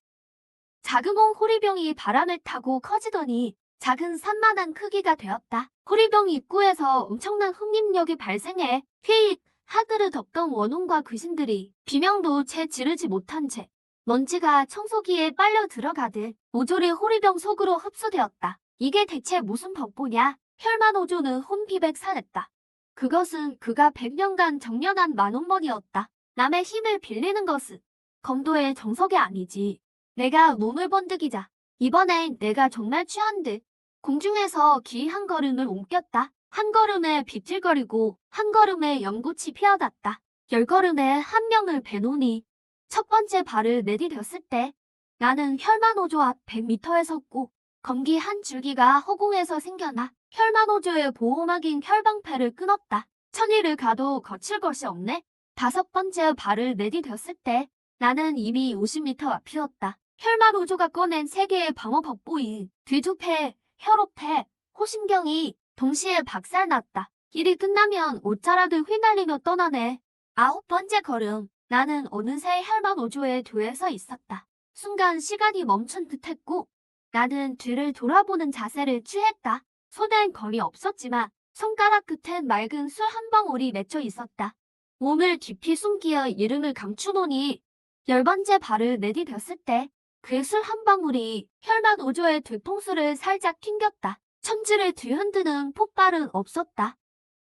자그마한 호리병이 바람을 타고 커지더니 작은 산만한 크기가 되었다. 호리병 입구에서 엄청난 흡입력이 발생해 휘익 하늘을 덮던 원혼과 귀신들이 비명도 채 지르지 못한 채 먼지가 청소기에 빨려 들어가듯 모조리 호리병 속으로 흡수되었다. 이게 대체 무슨 법보냐? 혈만오조는 혼비백산했다. 그것은 그가 100년간 정련한 만원머니였다. 남의 힘을 빌리는 것은 검도의 정석이 아니지. 내가 몸을 번득이자 이번엔 내가 정말 취한 듯 공중에서 기 한 걸음을 옮겼다. 한 걸음에 비틀거리고 한 걸음에 연꽃이 피어났다. 10걸음에 한 명을 베노니 첫 번째 발을 내디뎠을 때 나는 혈만오조 앞 100m에 섰고 검기 한 줄기가 허공에서 생겨나 혈만오조의 보호막인 혈방패를 끊었다. 천리를 가도 거칠 것이 없네. 다섯 번째 발을 내디뎠을 때 나는 이미 50m 앞이었다. 혈만오조가 꺼낸 세 개의 방어 법보인 뒤두패, 혈호패, 호신경이 동시에 박살났다. 일이 끝나면 옷자락을 휘날리며 떠나네. 아홉 번째 걸음. 나는 어느새 혈만오조의 뒤에 서 있었다. 순간 시간이 멈춘 듯했고 나는 뒤를 돌아보는 자세를 취했다. 손엔 거리 없었지만 손가락 끝엔 맑은 술 한 방울이 맺혀 있었다. 몸을 깊이 숨기어 이름을 감추노니 10번째 발을 내디뎠을 때 그 술 한 방울이 혈만오조의 뒤통수를 살짝 튕겼다. 천지를 뒤흔드는 폭발은 없었다.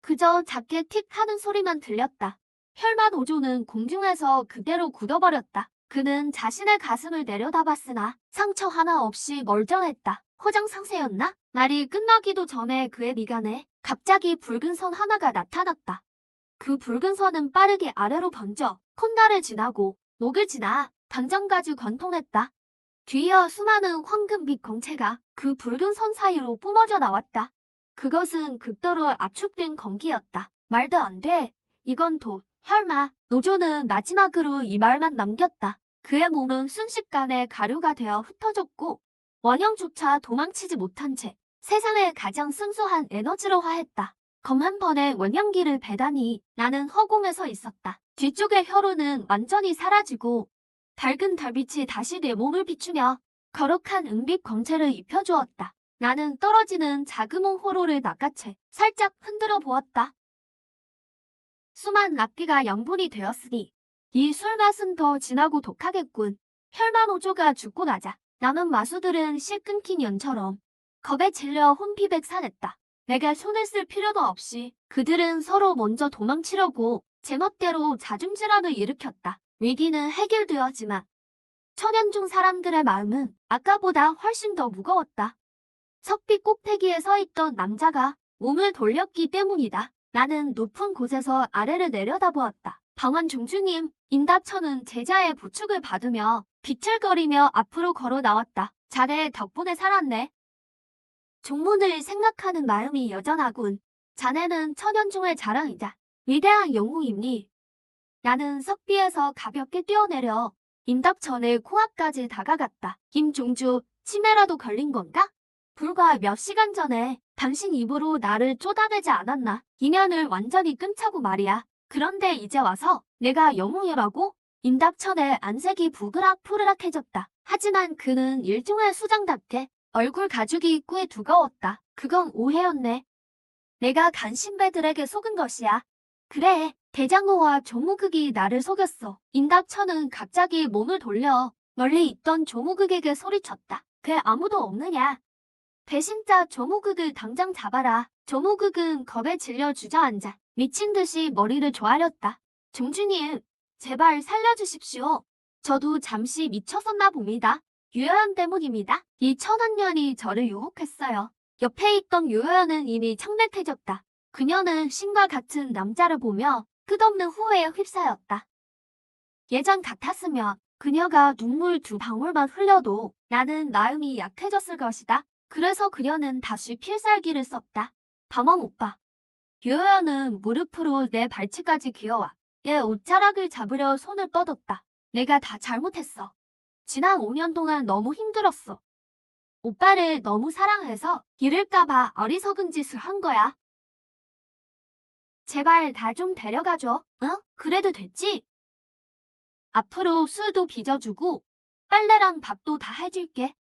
그저 작게 틱 하는 소리만 들렸다. 혈만오조는 공중에서 그대로 굳어버렸다. 그는 자신의 가슴을 내려다봤으나 상처 하나 없이 멀쩡했다. 호장상세였나? 날이 끝나기도 전에 그의 미간에 갑자기 붉은 선 하나가 나타났다. 그 붉은 선은 빠르게 아래로 번져 콧날을 지나고 목을 지나 당장까지 관통했다. 뒤이어 수많은 황금빛 광채가 그 붉은 선 사이로 뿜어져 나왔다. 그것은 극도로 압축된 검기였다. 말도 안 돼. 이건 혈마. 노조는 마지막으로 이 말만 남겼다. 그의 몸은 순식간에 가루가 되어 흩어졌고 원형조차 도망치지 못한 채 세상의 가장 순수한 에너지로 화했다. 검 한 번에 원형기를 배다니 나는 허공에 서 있었다. 뒤쪽의 혀로는 완전히 사라지고 밝은 달빛이 다시 내 몸을 비추며 거룩한 은빛 광채를 입혀주었다. 나는 떨어지는 자그몽 호로를 낚아채 살짝 흔들어 보았다. 수만 납기가 양분이 되었으니 이 술맛은 더 진하고 독하겠군. 혈만 5조가 죽고 나자 남은 마수들은 실 끊긴 연처럼 겁에 질려 혼비백산했다. 내가 손을 쓸 필요도 없이 그들은 서로 먼저 도망치려고 제멋대로 자중질환을 일으켰다. 위기는 해결되었지만 천연중 사람들의 마음은 아까보다 훨씬 더 무거웠다. 석빛 꼭대기에 서 있던 남자가 몸을 돌렸기 때문이다. 나는 높은 곳에서 아래를 내려다보았다. 방언 중주님, 임답천은 제자의 부축을 받으며 비틀거리며 앞으로 걸어 나왔다. 자네 덕분에 살았네. 종문을 생각하는 마음이 여전하군. 자네는 천연중의 자랑이자 위대한 영웅이니. 나는 석비에서 가볍게 뛰어내려 임답천의 코앞까지 다가갔다. 김종주, 치매라도 걸린 건가? 불과 몇 시간 전에 당신 입으로 나를 쫓아내지 않았나? 인연을 완전히 끊자고 말이야. 그런데 이제 와서 내가 영웅이라고? 임답천의 안색이 부그락푸르락해졌다. 하지만 그는 일종의 수장답게 얼굴 가죽이 꽤 두꺼웠다. 그건 오해였네. 내가 간신배들에게 속은 것이야. 그래, 대장호와 조무극이 나를 속였어. 임답천은 갑자기 몸을 돌려 멀리 있던 조무극에게 소리쳤다. 그 아무도 없느냐? 배신자 조무극을 당장 잡아라. 조무극은 겁에 질려 주저앉아 미친 듯이 머리를 조아렸다. 종주님, 제발 살려주십시오. 저도 잠시 미쳤었나 봅니다. 유효연 때문입니다. 이 천한년이 저를 유혹했어요. 옆에 있던 유효연은 이미 창백해졌다. 그녀는 신과 같은 남자를 보며 끝없는 후회에 휩싸였다. 예전 같았으면 그녀가 눈물 2방울만 흘려도 나는 마음이 약해졌을 것이다. 그래서 그녀는 다시 필살기를 썼다. 밤왕 오빠. 유효연은 무릎으로 내 발치까지 기어와 내 옷자락을 잡으려 손을 뻗었다. 내가 다 잘못했어. 지난 5년 동안 너무 힘들었어. 오빠를 너무 사랑해서 잃을까봐 어리석은 짓을 한 거야. 제발 나 좀 데려가줘. 그래도 됐지? 앞으로 술도 빚어주고 빨래랑 밥도 다 해줄게.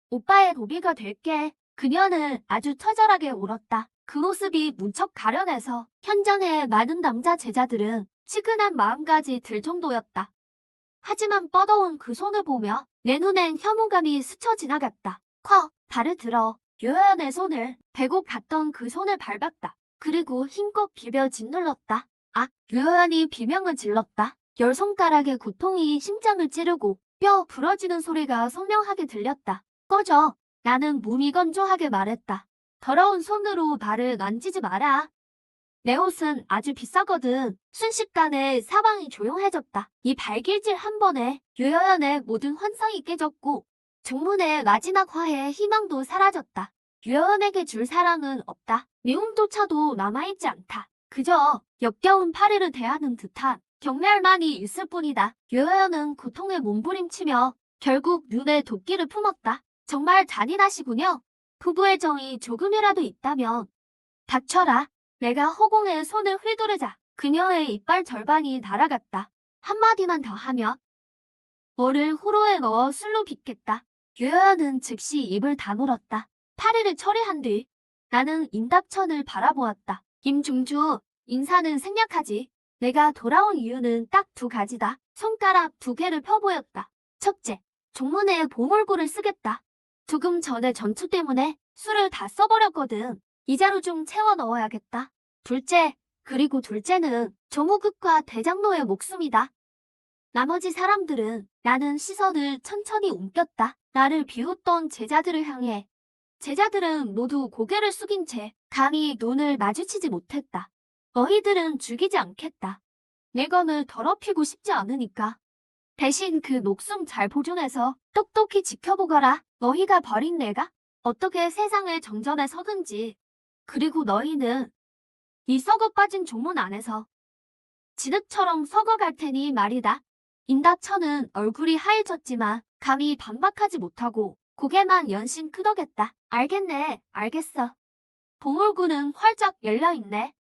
오빠의 도비가 될게. 그녀는 아주 처절하게 울었다. 그 모습이 무척 가련해서 현장의 많은 남자 제자들은 치근한 마음까지 들 정도였다. 하지만 뻗어온 그 손을 보며 내 눈엔 혐오감이 스쳐 지나갔다. 발을 들어 유효연의 손을 배고 봤던 그 손을 밟았다. 그리고 힘껏 비벼 짓눌렀다. 유효연이 비명을 질렀다. 10손가락의 고통이 심장을 찌르고 뼈 부러지는 소리가 선명하게 들렸다. 꺼져. 나는 무미건조하게 말했다. 더러운 손으로 나를 만지지 마라. 내 옷은 아주 비싸거든. 순식간에 사방이 조용해졌다. 이 발길질 한 번에 유효연의 모든 환상이 깨졌고 종문의 마지막 화해의 희망도 사라졌다. 유효연에게 줄 사랑은 없다. 미움조차도 남아있지 않다. 그저 역겨운 파리를 대하는 듯한 경멸만이 있을 뿐이다. 유효연은 고통에 몸부림치며 결국 눈에 도끼를 품었다. 정말 잔인하시군요. 부부의 정이 조금이라도 있다면 닥쳐라. 내가 허공에 손을 휘두르자 그녀의 이빨 절반이 날아갔다. 한마디만 더 하면 뭐를 호로에 넣어 술로 빚겠다. 유효연은 즉시 입을 다물었다. 파리를 처리한 뒤 나는 임답천을 바라보았다. 김중주, 인사는 생략하지. 내가 돌아온 이유는 딱 2가지다. 손가락 2개를 펴보였다. 첫째, 종문에 보물고를 쓰겠다. 조금 전에 전투 때문에 술을 다 써버렸거든. 이자루 좀 채워 넣어야겠다. 둘째, 그리고 둘째는 조무극과 대장로의 목숨이다. 나머지 사람들은 나는 시선을 천천히 옮겼다. 나를 비웃던 제자들을 향해. 제자들은 모두 고개를 숙인 채 감히 눈을 마주치지 못했다. 너희들은 죽이지 않겠다. 내 검을 더럽히고 싶지 않으니까. 대신 그 목숨 잘 보존해서 똑똑히 지켜보거라. 너희가 버린 내가 어떻게 세상을 정전에 서든지. 그리고 너희는 이 썩어 빠진 종문 안에서 진흙처럼 썩어갈 테니 말이다. 임답천은 얼굴이 하얘졌지만 감히 반박하지 못하고 고개만 연신 끄덕였다. 알겠네, 알겠어. 보물구는 활짝 열려있네.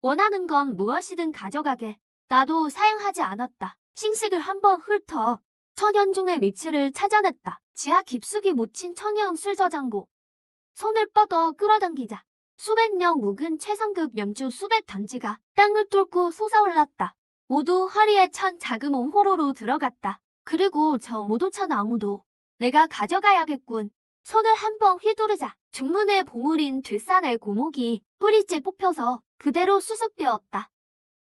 원하는 건 무엇이든 가져가게. 나도 사양하지 않았다. 싱식을 한번 훑어 천연중의 위치를 찾아냈다. 지하 깊숙이 묻힌 천연 술저장고. 손을 뻗어 끌어당기자 수백 명 묵은 최상급 염주 수백 단지가 땅을 뚫고 솟아올랐다. 모두 허리에 찬 자그마한 호로로 들어갔다. 그리고 저 모도찬 나무도 내가 가져가야겠군. 손을 한번 휘두르자 중문의 보물인 들산의 고목이 뿌리째 뽑혀서 그대로 수습되었다.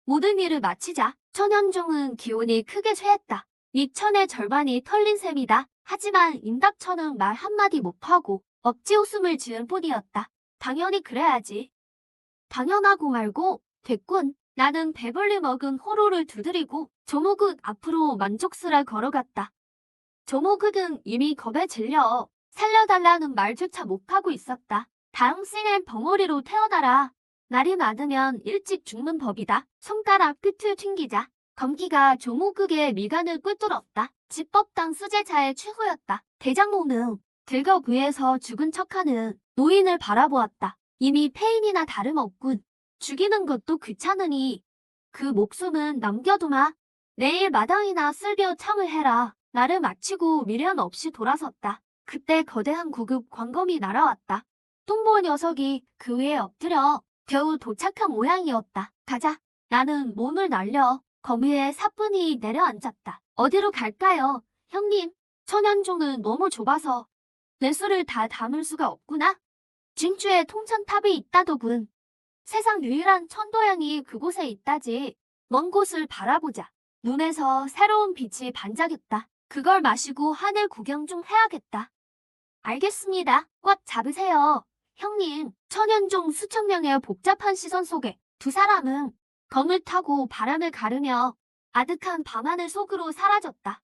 모든 일을 마치자 천연중은 기운이 크게 쇠했다. 이 천의 절반이 털린 셈이다. 하지만 임닥천은 말 한마디 못하고 억지 웃음을 지은 뿐이었다. 당연히 그래야지. 당연하고 말고 됐군. 나는 배불리 먹은 호로를 두드리고 조목은 앞으로 만족스레 걸어갔다. 조목은 이미 겁에 질려 살려달라는 말조차 못하고 있었다. 다음 씬엔 벙어리로 태어나라. 날이 많으면 일찍 죽는 법이다. 손가락 끝을 튕기자 검기가 조목의 미간을 꿰뚫었다. 집법당 수제자의 최후였다. 대장로는 들거 위에서 죽은 척하는 노인을 바라보았다. 이미 폐인이나 다름없군. 죽이는 것도 귀찮으니 그 목숨은 남겨두마. 내일 마당이나 쓸벼 참을 해라. 나를 마치고 미련 없이 돌아섰다. 그때 거대한 구급 광검이 날아왔다. 뚱보 녀석이 그 위에 엎드려 겨우 도착한 모양이었다. 가자. 나는 몸을 날려 검 위에 사뿐히 내려앉았다. 어디로 갈까요? 형님, 천연중은 너무 좁아서 내 수를 다 담을 수가 없구나. 진주에 통천탑이 있다더군. 세상 유일한 천도양이 그곳에 있다지. 먼 곳을 바라보자. 눈에서 새로운 빛이 반짝였다. 그걸 마시고 하늘 구경 좀 해야겠다. 알겠습니다. 꽉 잡으세요. 형님, 천연중 수천 명의 복잡한 시선 속에 두 사람은 검을 타고 바람을 가르며 아득한 밤하늘 속으로 사라졌다.